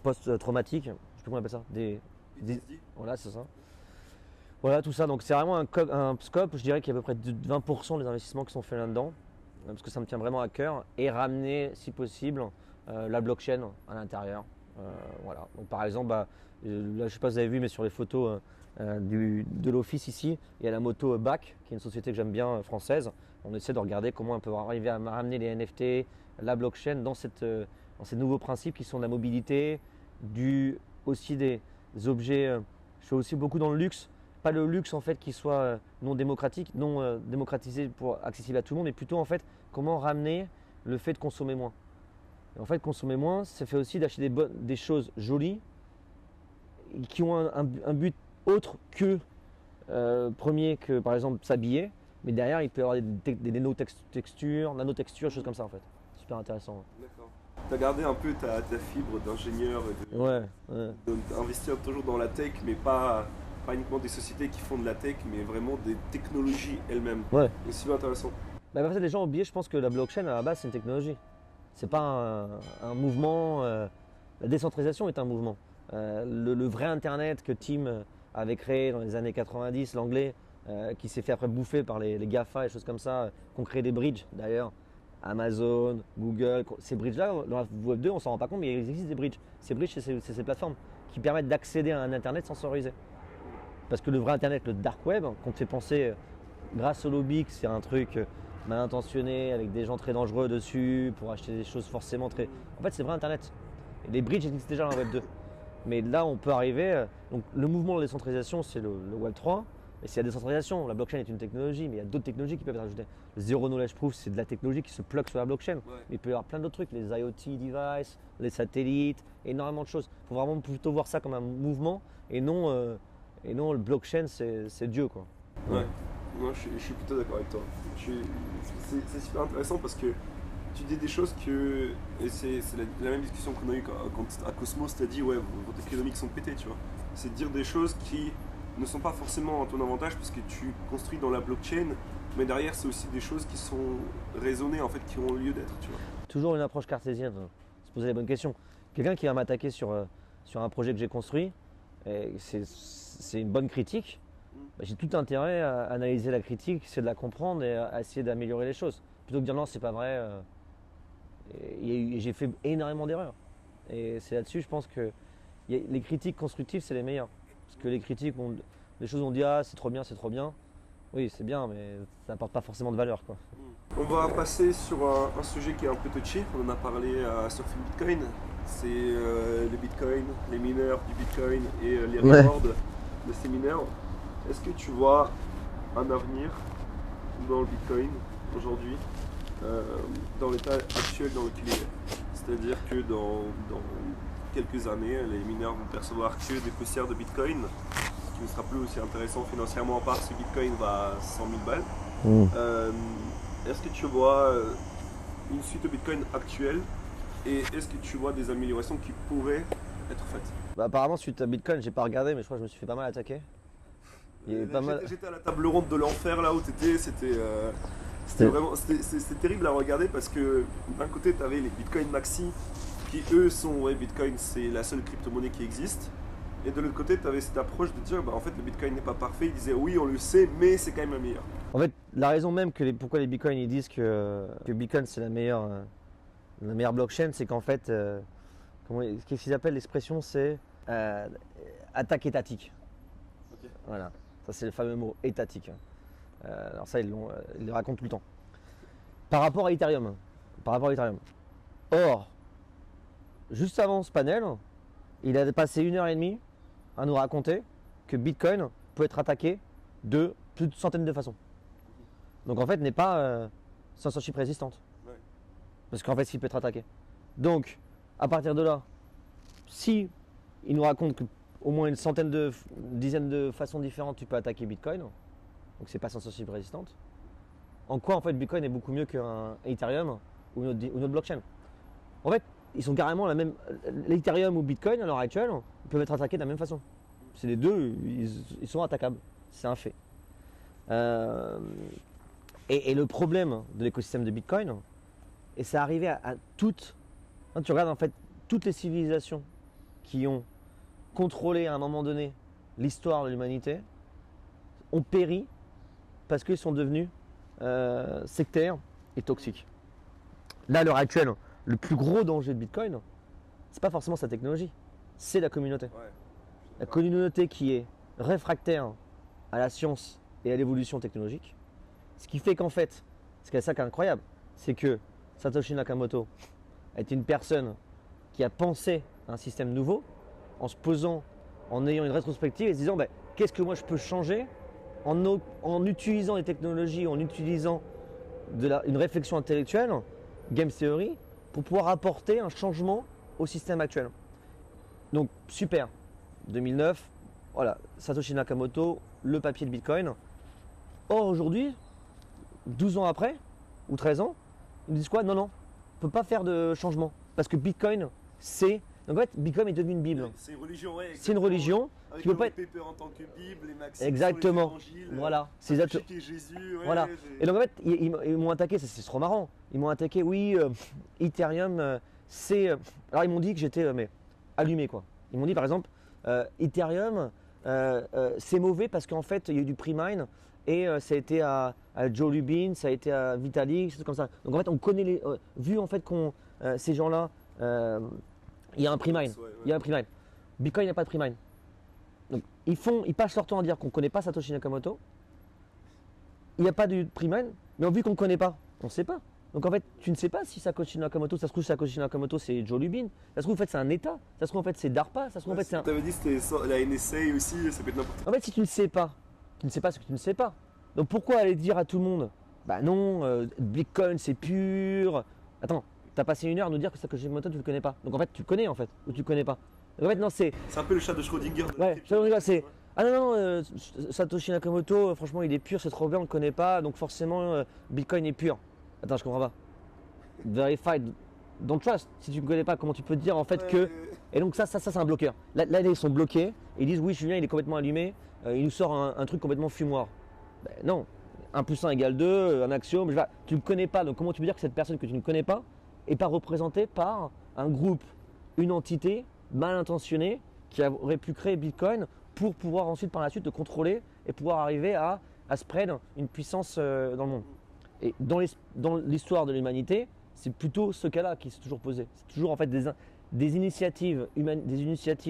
post-traumatiques, je sais plus comment on appelle ça, voilà, c'est ça. Voilà, tout ça. Donc c'est vraiment un scope, je dirais qu'il y a à peu près 20% des investissements qui sont faits là-dedans, parce que ça me tient vraiment à cœur, et ramener, si possible, la blockchain à l'intérieur. Voilà. Donc par exemple, là, je ne sais pas si vous avez vu, mais sur les photos de l'office ici, il y a la moto BAC, qui est une société que j'aime bien française. On essaie de regarder comment on peut arriver à ramener les NFT, la blockchain dans ces nouveaux principes qui sont de la mobilité, aussi des objets. Je fais aussi beaucoup dans le luxe. Pas le luxe en fait qui soit non démocratique, non démocratisé pour accessible à tout le monde, mais plutôt en fait comment ramener le fait de consommer moins. Et en fait, consommer moins, ça fait aussi d'acheter des choses jolies qui ont un but autre que premier que par exemple s'habiller, mais derrière il peut y avoir des nanotextures, choses comme ça en fait. Super intéressant. D'accord. Tu as gardé un peu ta fibre d'ingénieur et d'investir toujours dans la tech, mais pas uniquement des sociétés qui font de la tech, mais vraiment des technologies elles-mêmes. Ouais. C'est super intéressant. En fait, les gens ont oublié, je pense que la blockchain à la base c'est une technologie. C'est pas un mouvement. La décentralisation est un mouvement. Le vrai Internet que Tim avait créé dans les années 90, l'anglais, qui s'est fait après bouffer par les GAFA et choses comme ça, qui ont créé des bridges d'ailleurs. Amazon, Google, ces bridges-là, dans la Web 2, on s'en rend pas compte, mais il existe des bridges. Ces bridges, c'est ces plateformes qui permettent d'accéder à un Internet censorisé. Parce que le vrai Internet, le dark web, qu'on te fait penser, grâce au lobby, que c'est un truc mal intentionné, avec des gens très dangereux dessus, pour acheter des choses forcément très... En fait, c'est vrai Internet. Et les bridges existent déjà dans la Web 2. Mais là, on peut arriver... Donc, le mouvement de décentralisation, c'est le Web 3. Et c'est la décentralisation. La blockchain est une technologie, mais il y a d'autres technologies qui peuvent être ajoutées. Le Zero Knowledge Proof, c'est de la technologie qui se plug sur la blockchain. Ouais. Mais il peut y avoir plein d'autres trucs, les IoT devices, les satellites, énormément de choses. Il faut vraiment plutôt voir ça comme un mouvement et non le blockchain, c'est Dieu, quoi. Ouais. Moi, je suis plutôt d'accord avec toi. C'est super intéressant parce que tu dis des choses que... Et c'est la même discussion qu'on a eue quand à Cosmos, tu as dit, ouais, vos économiques sont pétées, tu vois. C'est de dire des choses qui ne sont pas forcément à ton avantage parce que tu construis dans la blockchain, mais derrière, c'est aussi des choses qui sont raisonnées, en fait, qui ont lieu d'être, tu vois. Toujours une approche cartésienne, se poser les bonnes questions. Quelqu'un qui va m'attaquer sur un projet que j'ai construit, c'est une bonne critique. J'ai tout intérêt à analyser la critique, essayer de la comprendre et à essayer d'améliorer les choses. Plutôt que de dire non, c'est pas vrai. Et j'ai fait énormément d'erreurs. Et c'est là-dessus, je pense que les critiques constructives, c'est les meilleures. Parce que les critiques, les choses on dit ah c'est trop bien, c'est trop bien. Oui, c'est bien, mais ça n'apporte pas forcément de valeur, quoi. On va passer sur un sujet qui est un peu touchy. On en a parlé à Surfing Bitcoin. C'est le Bitcoin, les mineurs du Bitcoin et les rewards de ces mineurs. Est-ce que tu vois un avenir dans le Bitcoin aujourd'hui, dans l'état actuel dans lequel il est? C'est-à-dire que dans quelques années, les mineurs vont percevoir que des poussières de Bitcoin, ce qui ne sera plus aussi intéressant financièrement, à part si Bitcoin va à 100 000 balles. Est-ce que tu vois une suite au Bitcoin actuelle et est-ce que tu vois des améliorations qui pourraient être faites? Apparemment, suite à Bitcoin, j'ai pas regardé, mais je crois que je me suis fait pas mal attaquer. J'étais à la table ronde de l'enfer là où tu étais, c'était C'était terrible à regarder parce que d'un côté, tu avais les Bitcoin Maxi qui, eux, sont, ouais, Bitcoin, c'est la seule crypto-monnaie qui existe. Et de l'autre côté, tu avais cette approche de dire, bah, en fait, le Bitcoin n'est pas parfait. Ils disaient, oui, on le sait, mais c'est quand même le meilleur. En fait, la raison même pourquoi les Bitcoins ils disent que Bitcoin c'est la meilleure blockchain, c'est qu'en fait, qu'est-ce qu'ils appellent l'expression, c'est attaque étatique. Ok. Voilà, ça c'est le fameux mot étatique. Alors ça, ils le racontent tout le temps. Par rapport à Ethereum. Or, juste avant ce panel, il a passé 1h30 à nous raconter que Bitcoin peut être attaqué de plus de centaines de façons. Donc en fait, n'est pas censorship résistante. Ouais. Parce qu'en fait, il peut être attaqué. Donc, à partir de là, si il nous raconte qu'au moins une dizaine de façons différentes, tu peux attaquer Bitcoin, donc c'est pas censorship résistante, en quoi en fait Bitcoin est beaucoup mieux qu'un Ethereum ou une autre blockchain? En fait, ils sont carrément la même. L'Ethereum ou Bitcoin à l'heure actuelle, ils peuvent être attaqués de la même façon. C'est les deux, ils sont attaquables. C'est un fait. Et le problème de l'écosystème de Bitcoin, et c'est arrivé à toutes. Quand tu regardes en fait toutes les civilisations qui ont contrôlé à un moment donné l'histoire de l'humanité, ont péri parce qu'ils sont devenus sectaires et toxiques. Là, à l'heure actuelle, le plus gros danger de Bitcoin, c'est pas forcément sa technologie, c'est la communauté. Ouais. La communauté qui est réfractaire à la science et à l'évolution technologique. Ce qui fait qu'en fait, ce qui est ça qui est incroyable, c'est que Satoshi Nakamoto est une personne qui a pensé à un système nouveau en se posant, en ayant une rétrospective et se disant qu'est-ce que moi je peux changer en utilisant les technologies, en utilisant une réflexion intellectuelle, game theory, pour pouvoir apporter un changement au système actuel. Donc super, 2009, voilà, Satoshi Nakamoto, le papier de Bitcoin. Or aujourd'hui, 12 ans après, ou 13 ans, ils disent quoi? Non, on ne peut pas faire de changement. Parce que Bitcoin, c'est... Donc en fait, Bitcoin est devenu une Bible. C'est une religion, ouais. C'est une religion avec qui peut pas être... Paper en tant que Bible, les Maximes, Exactement. les évangiles, Voilà. C'est exactement. Jésus, ouais, Voilà. Et donc en fait, ils m'ont attaqué, c'est trop marrant. Ils m'ont attaqué, oui, Ethereum, c'est... Alors ils m'ont dit que j'étais allumé, quoi. Ils m'ont dit par exemple, Ethereum, c'est mauvais parce qu'en fait, il y a eu du pre-mine et ça a été à Joe Lubin, ça a été à Vitalik, des choses comme ça. Donc en fait, on connaît vu en fait qu'on ces gens-là, il y a un pre-mine. Ouais. Il y a un pre-mine. Bitcoin, il n'y a pas de pre-mine. Donc ils passent leur temps à dire qu'on ne connaît pas Satoshi Nakamoto. Il n'y a pas de pre-mine, mais vu qu'on ne connaît pas, on ne sait pas. Donc en fait, tu ne sais pas si Satoshi Nakamoto, ça se trouve Satoshi Nakamoto c'est Joe Lubin, ça se trouve en fait c'est un État, ça se trouve en fait c'est DARPA, ça se trouve en fait c'est un... Tu avais dit que c'était la NSA aussi, ça peut être n'importe quoi. En fait, si tu ne sais pas, tu ne sais pas ce que tu ne sais pas. Donc pourquoi aller dire à tout le monde, bah non, Bitcoin c'est pur. Attends, t'as passé 1 heure à nous dire que Satoshi Nakamoto tu le connais pas. Donc en fait tu le connais en fait, ou tu le connais pas. Donc en fait non c'est... C'est un peu le chat de Schrödinger. Ouais, c'est... Ah non, Satoshi Nakamoto, franchement il est pur, c'est trop bien, on le connaît pas, donc forcément Bitcoin est pur. Attends, je comprends pas. Verified, don't trust. Si tu ne connais pas, comment tu peux te dire en fait que... Et donc ça c'est un bloqueur. Là, ils sont bloqués et ils disent oui, Julien il est complètement allumé, il nous sort un truc complètement fumoir. Ben non, 1 plus 1 égale 2, un axiome, tu ne le connais pas, donc comment tu peux dire que cette personne que tu ne connais pas n'est pas représentée par un groupe, une entité mal intentionnée qui aurait pu créer Bitcoin pour pouvoir ensuite par la suite te contrôler et pouvoir arriver à spread une puissance dans le monde. Et dans l'histoire de l'humanité, c'est plutôt ce cas-là qui s'est toujours posé. C'est toujours en fait des initiatives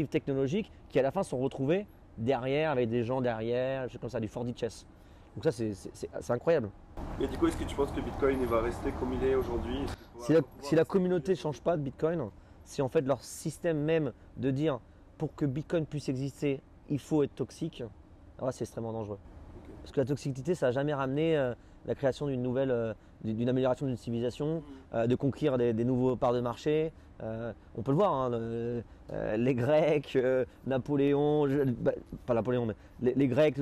technologiques qui à la fin sont retrouvées derrière, avec des gens derrière, comme ça, du 4D chess. Donc ça c'est incroyable. Et du coup, est-ce que tu penses que Bitcoin il va rester comme il est aujourd'hui? Si la communauté ne change pas de Bitcoin, si en fait leur système même de dire pour que Bitcoin puisse exister, il faut être toxique, alors c'est extrêmement dangereux. Okay. Parce que la toxicité, ça n'a jamais ramené la création d'une nouvelle, d'une amélioration d'une civilisation, de conquérir des nouveaux parts de marché. On peut le voir, hein, les Grecs, Napoléon, pas Napoléon, mais les Grecs,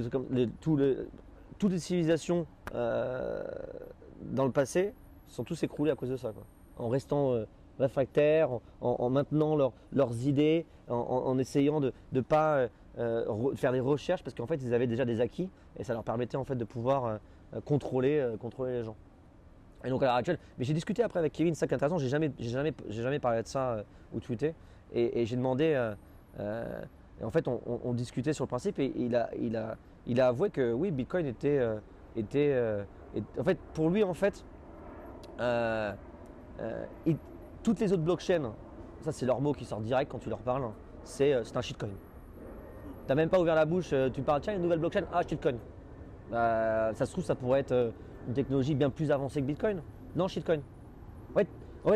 toutes les civilisations dans le passé sont tous écroulées à cause de ça, quoi. En restant réfractaires, en maintenant leurs idées, en essayant de ne pas faire des recherches, parce qu'en fait ils avaient déjà des acquis et ça leur permettait en fait de pouvoir contrôler les gens. Et donc à l'heure actuelle, mais j'ai discuté après avec Kevin, ça qui est intéressant, j'ai jamais parlé de ça ou tweeté. Et j'ai demandé, et en fait on discutait sur le principe et il a avoué que oui, Bitcoin en fait pour lui en fait, euh, il- toutes les autres blockchains, ça c'est leur mot qui sort direct quand tu leur parles, c'est un shitcoin. T'as même pas ouvert la bouche, tu parles tiens une nouvelle blockchain, ah shitcoin. Ça se trouve, ça pourrait être une technologie bien plus avancée que Bitcoin. Non, shitcoin. En fait,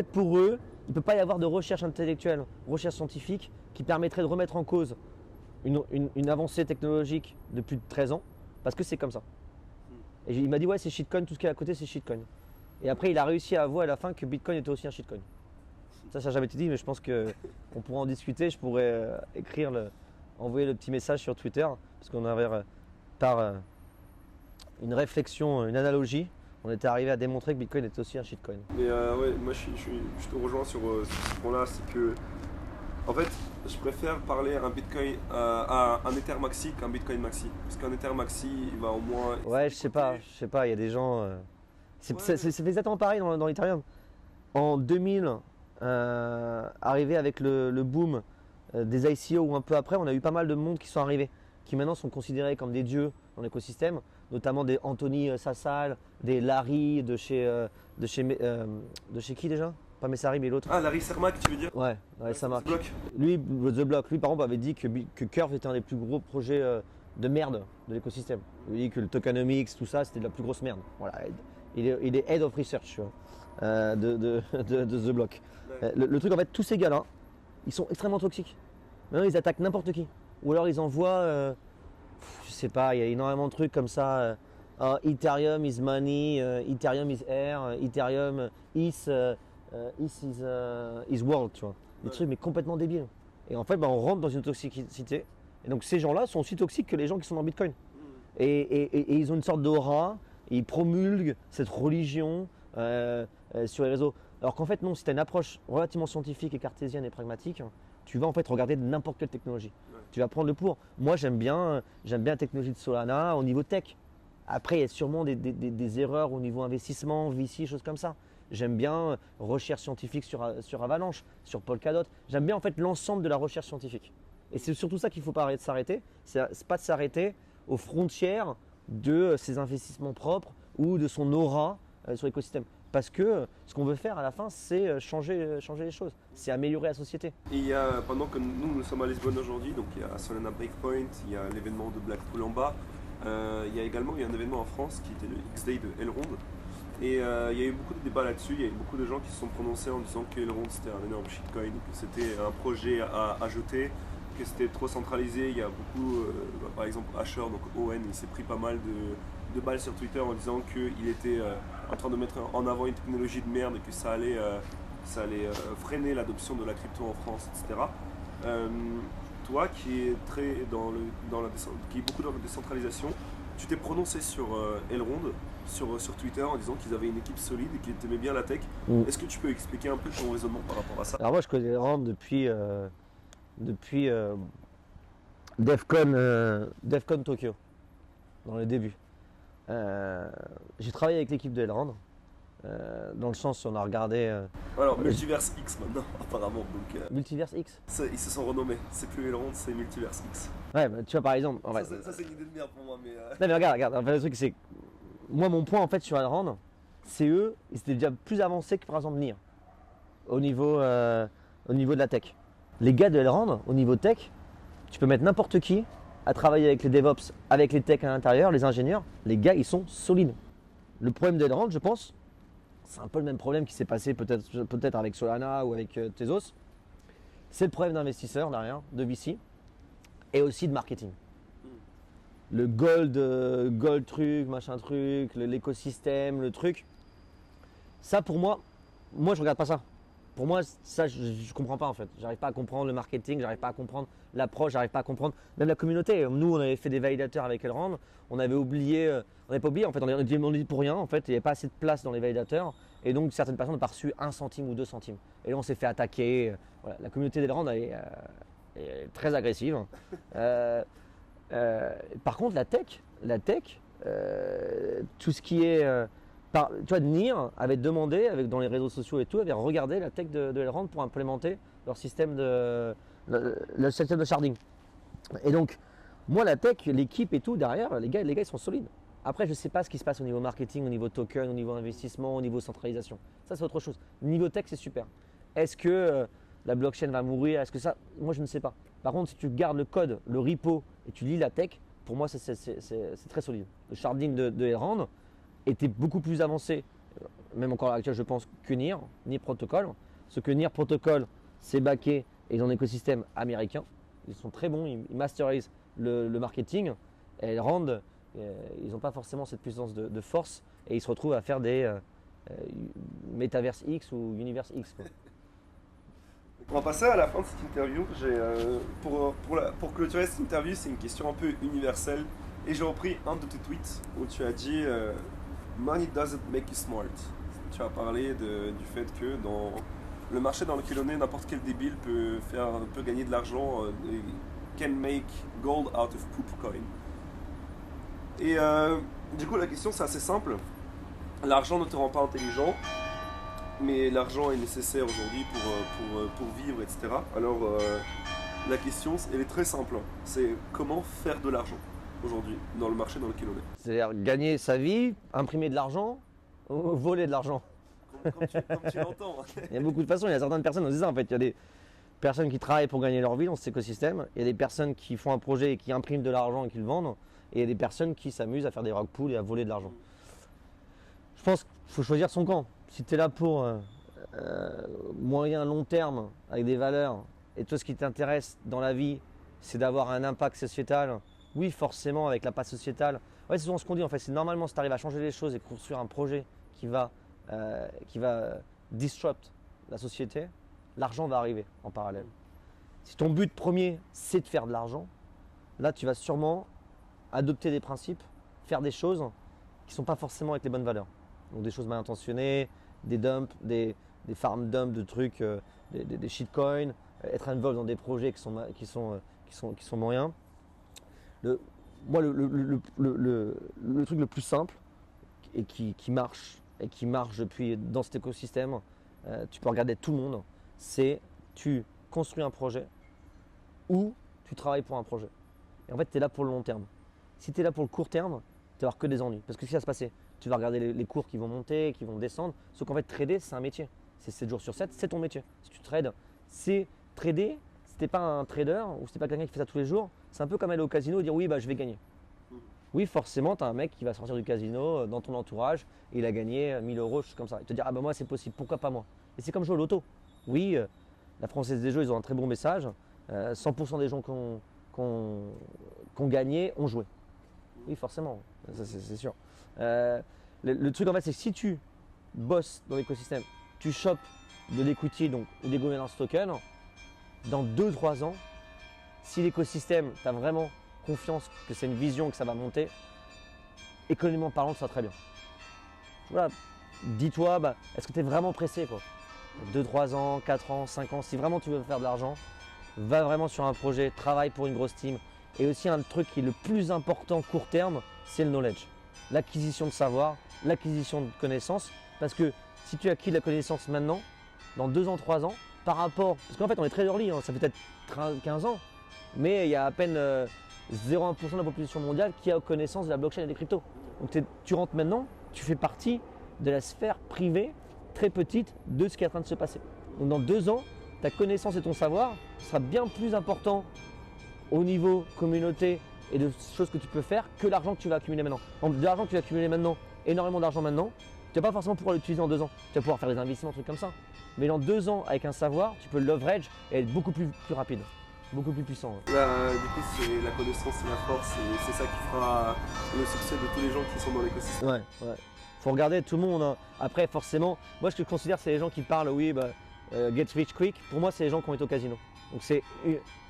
pour eux, il ne peut pas y avoir de recherche intellectuelle, recherche scientifique qui permettrait de remettre en cause une avancée technologique de plus de 13 ans, parce que c'est comme ça. Et il m'a dit, ouais, c'est shitcoin, tout ce qui est à côté, c'est shitcoin. Et après, il a réussi à avouer à la fin que Bitcoin était aussi un shitcoin. Ça n'a jamais été dit, mais je pense qu'on pourra en discuter. Je pourrais envoyer le petit message sur Twitter, parce qu'on avait par une réflexion, une analogie, on était arrivé à démontrer que Bitcoin était aussi un shitcoin. Mais ouais, moi je te rejoins sur ce point-là, c'est que en fait, je préfère parler à un Bitcoin, à un Ether Maxi qu'un Bitcoin Maxi. Parce qu'un Ether Maxi, il va au moins. Ouais, je sais pas, il y a des gens. C'est exactement pareil dans l'Ethereum. En 2000, arrivé avec le boom des ICO ou un peu après, on a eu pas mal de monde qui sont arrivés, qui maintenant sont considérés comme des dieux dans l'écosystème, notamment des Anthony Sassal, des Larry de chez qui déjà? Pas Messari mais l'autre. Ah, Larry Cermak, tu veux dire? Ouais, ça marque. The Block. Lui, The Block, lui par exemple avait dit que Curve était un des plus gros projets de merde de l'écosystème. Il dit que le tokenomics, tout ça, c'était de la plus grosse merde. Voilà, il est head of research tu vois, de The Block. Ouais. Le truc en fait, tous ces gars-là, ils sont extrêmement toxiques. Maintenant, ils attaquent n'importe qui. Ou alors ils envoient, je sais pas, il y a énormément de trucs comme ça. Ethereum is money, Ethereum is air, Ethereum is world, tu vois. Des trucs mais complètement débiles. Et en fait, on rentre dans une toxicité. Et donc ces gens-là sont aussi toxiques que les gens qui sont dans Bitcoin. Et ils ont une sorte d'aura, et ils promulguent cette religion sur les réseaux. Alors qu'en fait non, si tu as une approche relativement scientifique et cartésienne et pragmatique, tu vas en fait regarder n'importe quelle technologie. Ouais. Tu vas prendre le pour. Moi j'aime bien la technologie de Solana au niveau tech. Après il y a sûrement des erreurs au niveau investissement, VC, choses comme ça. J'aime bien recherche scientifique sur Avalanche, sur Polkadot. J'aime bien en fait l'ensemble de la recherche scientifique. Et c'est surtout ça qu'il faut pas s'arrêter. C'est pas de s'arrêter aux frontières de ses investissements propres ou de son aura sur l'écosystème. Parce que ce qu'on veut faire à la fin, c'est changer les choses, c'est améliorer la société. Et il y a, pendant que nous sommes à Lisbonne aujourd'hui, donc il y a Solana Breakpoint, il y a l'événement de Blackpool en bas, il y a également un événement en France qui était le X-Day de Elrond. Et il y a eu beaucoup de débats là-dessus, il y a eu beaucoup de gens qui se sont prononcés en disant que Elrond c'était un énorme shitcoin, que c'était un projet à jeter, que c'était trop centralisé. Il y a beaucoup, par exemple Asher, donc Owen, il s'est pris pas mal de balles sur Twitter en disant qu'il était en train de mettre en avant une technologie de merde et que ça allait freiner l'adoption de la crypto en France, etc. Toi qui est qui est beaucoup dans la décentralisation, tu t'es prononcé sur Elrond, sur Twitter en disant qu'ils avaient une équipe solide et qu'ils aimaient bien la tech. Est-ce que tu peux expliquer un peu ton raisonnement par rapport à ça? Alors moi je connais Elrond depuis DEFCON Tokyo, dans les débuts. J'ai travaillé avec l'équipe de Elrond, dans le sens où on a regardé Alors Multiverse X maintenant apparemment. Donc, Multiverse X. ils se sont renommés, c'est plus Elrond, c'est Multiverse X. Ouais, bah, tu vois par exemple. En fait, Ça c'est une idée de merde pour moi, mais. non mais regarde, en fait, le truc c'est. Moi mon point en fait sur Elrond, c'est eux, ils étaient déjà plus avancés que par exemple NIR, au niveau de la tech. Les gars de Elrond, au niveau tech, tu peux mettre n'importe qui à travailler avec les DevOps, avec les techs à l'intérieur, les ingénieurs, les gars ils sont solides. Le problème d'Elrond, je pense, c'est un peu le même problème qui s'est passé peut-être avec Solana ou avec Tezos. C'est le problème d'investisseurs derrière, de VC, et aussi de marketing. Le gold truc, machin truc, l'écosystème, le truc. Ça pour moi je regarde pas ça. Pour moi, ça, je comprends pas en fait. J'arrive pas à comprendre le marketing, j'arrive pas à comprendre l'approche, j'arrive pas à comprendre même la communauté. Nous, on avait fait des validateurs avec Elrond, on n'avait pas oublié en fait, on est dit pour rien en fait, il n'y avait pas assez de place dans les validateurs et donc certaines personnes n'ont pas reçu 1 centime ou 2 centimes. Et là, on s'est fait attaquer. Voilà, la communauté d'Elrond est très agressive. Par contre, la tech, tout ce qui est Tu vois, NIR avait demandé, dans les réseaux sociaux et tout, avait regardé la tech de Elrond pour implémenter leur système le système de sharding. Et donc, moi, la tech, l'équipe et tout, derrière, les gars, ils sont solides. Après, je ne sais pas ce qui se passe au niveau marketing, au niveau token, au niveau investissement, au niveau centralisation. Ça, c'est autre chose. Niveau tech, c'est super. Est-ce que la blockchain va mourir? Est-ce que ça? Moi, je ne sais pas. Par contre, si tu gardes le code, le repo et tu lis la tech, pour moi, c'est très solide. Le sharding de Elrond était beaucoup plus avancé, même encore à l'heure actuelle, je pense, que NIR Protocol. Ce que NIR Protocol, c'est backé et ils ont un écosystème américain. Ils sont très bons, ils masterisent le marketing. Et Elrond, ils n'ont pas forcément cette puissance de force et ils se retrouvent à faire des Metaverse X ou Universe X. Quoi. On va passer à la fin de cette interview. Pour clôturer cette interview, c'est une question un peu universelle. Et j'ai repris un de tes tweets où tu as dit Money doesn't make you smart. Tu as parlé du fait que dans le marché dans lequel on est, n'importe quel débile peut gagner de l'argent, can make gold out of poop coin. Et du coup, la question c'est assez simple. L'argent ne te rend pas intelligent, mais l'argent est nécessaire aujourd'hui pour vivre, etc. Alors, la question, elle est très simple. C'est comment faire de l'argent aujourd'hui dans le marché dans lequel on est. C'est-à-dire gagner sa vie, imprimer de l'argent, ou voler de l'argent. Comme tu l'entends. Il y a beaucoup de façons. Il y a certaines personnes, on dit ça en fait. Il y a des personnes qui travaillent pour gagner leur vie dans cet écosystème. Il y a des personnes qui font un projet et qui impriment de l'argent et qui le vendent. Et il y a des personnes qui s'amusent à faire des rug pulls et à voler de l'argent. Je pense qu'il faut choisir son camp. Si tu es là pour moyen, long terme, avec des valeurs, et toi ce qui t'intéresse dans la vie, c'est d'avoir un impact sociétal, oui forcément avec l'impact sociétal. Ouais, c'est souvent ce qu'on dit en fait, c'est normalement si tu arrives à changer les choses et construire un projet qui va disrupt la société, l'argent va arriver en parallèle. Si ton but premier c'est de faire de l'argent, là tu vas sûrement adopter des principes, faire des choses qui ne sont pas forcément avec les bonnes valeurs. Donc des choses mal intentionnées, des dumps, des farm dumps de trucs, des shitcoins, être involved dans des projets qui sont moyens. Le truc le plus simple et qui marche depuis dans cet écosystème, tu peux regarder tout le monde, c'est tu construis un projet ou tu travailles pour un projet. Et en fait, tu es là pour le long terme. Si tu es là pour le court terme, tu vas avoir que des ennuis. Parce que ce qui va se passer, tu vas regarder les cours qui vont monter, qui vont descendre. Sauf qu'en fait, trader, c'est un métier. C'est 7 jours sur 7, c'est ton métier. Si tu trades, c'est trader. Si tu n'es pas un trader ou si tu n'es pas quelqu'un qui fait ça tous les jours, c'est un peu comme aller au casino et dire oui, je vais gagner. Oui, forcément, tu as un mec qui va sortir du casino dans ton entourage et il a gagné 1000 euros, choses comme ça. Et te dire moi, c'est possible, pourquoi pas moi? Et c'est comme jouer au loto. Oui, la Française des Jeux, ils ont un très bon message. 100% des gens qui ont gagné ont joué. Oui, forcément, ça, c'est sûr. Le truc en fait, c'est que si tu bosses dans l'écosystème, tu chopes de l'equity, donc des governance tokens, dans 2-3 ans, si l'écosystème, tu as vraiment confiance que c'est une vision, que ça va monter, économiquement parlant, ça va très bien. Voilà, dis-toi, est-ce que tu es vraiment pressé quoi? 2-3 ans, 4 ans, 5 ans, si vraiment tu veux faire de l'argent, va vraiment sur un projet, travaille pour une grosse team. Et aussi un truc qui est le plus important court terme, c'est le knowledge. L'acquisition de savoir, l'acquisition de connaissances. Parce que si tu acquiers de la connaissance maintenant, dans 2 ans, 3 ans, par rapport… Parce qu'en fait, on est très early, ça fait peut-être 15 ans. Mais il y a à peine 0,1% de la population mondiale qui a connaissance de la blockchain et des cryptos. Donc tu rentres maintenant, tu fais partie de la sphère privée, très petite, de ce qui est en train de se passer. Donc dans 2 ans, ta connaissance et ton savoir sera bien plus important au niveau communauté et de choses que tu peux faire que l'argent que tu vas accumuler maintenant. De l'argent que tu vas accumuler maintenant, énormément d'argent maintenant, tu vas pas forcément pouvoir l'utiliser en 2 ans. Tu vas pouvoir faire des investissements, trucs comme ça. Mais dans 2 ans, avec un savoir, tu peux le leverage et être beaucoup plus rapide, beaucoup plus puissant. Du coup, c'est la connaissance, c'est la force, c'est ça qui fera le succès de tous les gens qui sont dans l'écosystème. Ouais. Faut regarder tout le monde. Après, forcément, moi je te considère c'est les gens qui parlent, get rich quick. Pour moi, c'est les gens qui ont été au casino. Donc c'est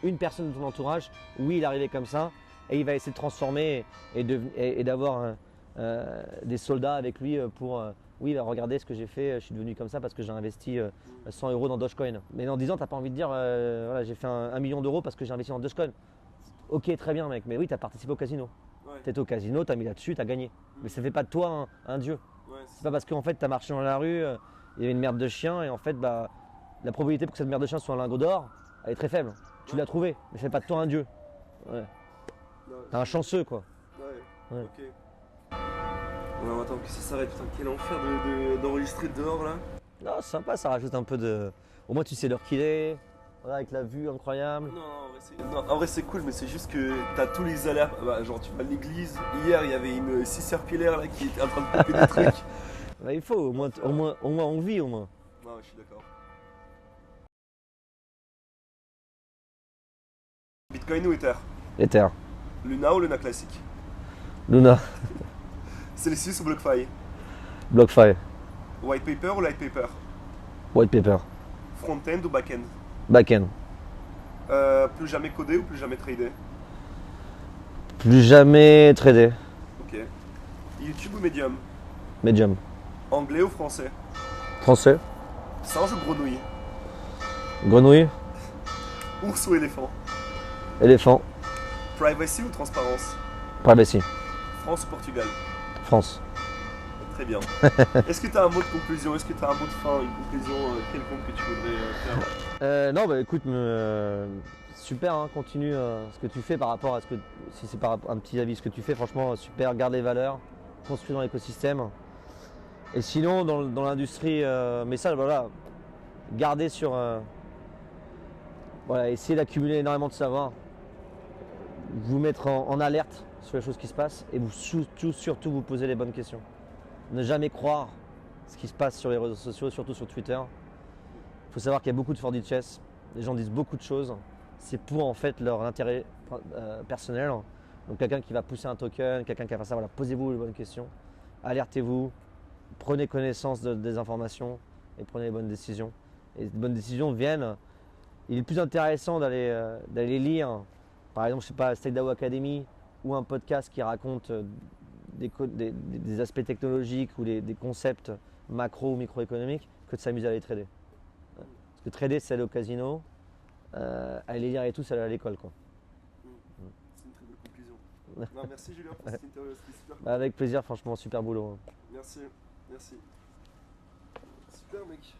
une personne de ton entourage, oui, il est arrivé comme ça, et il va essayer de transformer et d'avoir des soldats avec lui pour regardez ce que j'ai fait, je suis devenu comme ça parce que j'ai investi 100 euros dans Dogecoin. Mais dans 10 ans, tu n'as pas envie de dire j'ai fait 1 million d'euros parce que j'ai investi dans Dogecoin. Ok, très bien mec, mais oui, tu as participé au casino. Ouais. Tu étais au casino, tu as mis là-dessus, tu as gagné. Mais ça ne fait pas de toi un dieu. Ouais. C'est pas parce qu'en fait tu as marché dans la rue, il y avait une merde de chien et en fait bah, la probabilité pour que cette merde de chien soit un lingot d'or, elle est très faible. Tu l'as trouvé, mais ça fait pas de toi un dieu. Ouais. T'es un chanceux quoi. Ouais. Ouais. Ok. Alors attends que ça s'arrête, putain, quel enfer d'enregistrer dehors là. Non, c'est sympa, ça rajoute un peu de. Au moins tu sais l'heure qu'il est, voilà, avec la vue incroyable. Non, en vrai c'est cool, mais c'est juste que t'as tous les alertes. Bah, genre tu vas à l'église, hier il y avait une scie circulaire là qui était en train de popper des trucs. Bah, il faut, au moins on vit au moins. Ouais, je suis d'accord. Bitcoin ou Ether? Ether. Luna ou Luna classique? Luna. Celsius ou BlockFi? BlockFi. White paper ou light paper? White paper. Front-end ou back-end? Backend. Plus jamais codé ou plus jamais tradé? Plus jamais tradé. Ok. YouTube ou Medium? Medium. Anglais ou français? Français. Singe ou grenouille? Grenouille. Ours ou éléphant? Éléphant. Privacy ou transparence? Privacy. France ou Portugal? France. Très bien. Est-ce que tu as un mot de conclusion? Est-ce que tu as un mot de fin, une conclusion quelconque que tu voudrais faire? Non, bah écoute, super, hein, continue ce que tu fais par rapport à ce que. Si c'est par un petit avis, ce que tu fais, franchement, super, garde les valeurs, construis dans l'écosystème. Et sinon, dans l'industrie, mais ça, voilà, gardez sur. Voilà, essayez d'accumuler énormément de savoir, vous mettre en alerte sur les choses qui se passent et vous surtout vous poser les bonnes questions. Ne jamais croire ce qui se passe sur les réseaux sociaux, surtout sur Twitter. Il faut savoir qu'il y a beaucoup de fordichess, les gens disent beaucoup de choses, c'est pour en fait leur intérêt personnel. Donc quelqu'un qui va pousser un token, quelqu'un qui va faire ça, voilà, posez-vous les bonnes questions, alertez-vous, prenez connaissance des informations et prenez les bonnes décisions. Et les bonnes décisions viennent, il est plus intéressant d'aller lire, par exemple, je sais pas, Stake DAO Academy ou un podcast qui raconte des aspects technologiques ou des concepts macro ou microéconomiques que de s'amuser à les trader. Parce que trader, c'est aller au casino, aller lire et tout, c'est aller à l'école, quoi. C'est une très belle conclusion. Non, merci Julien pour cette interview, c'était super cool. Avec plaisir, franchement, super boulot. Merci, merci. Super mec.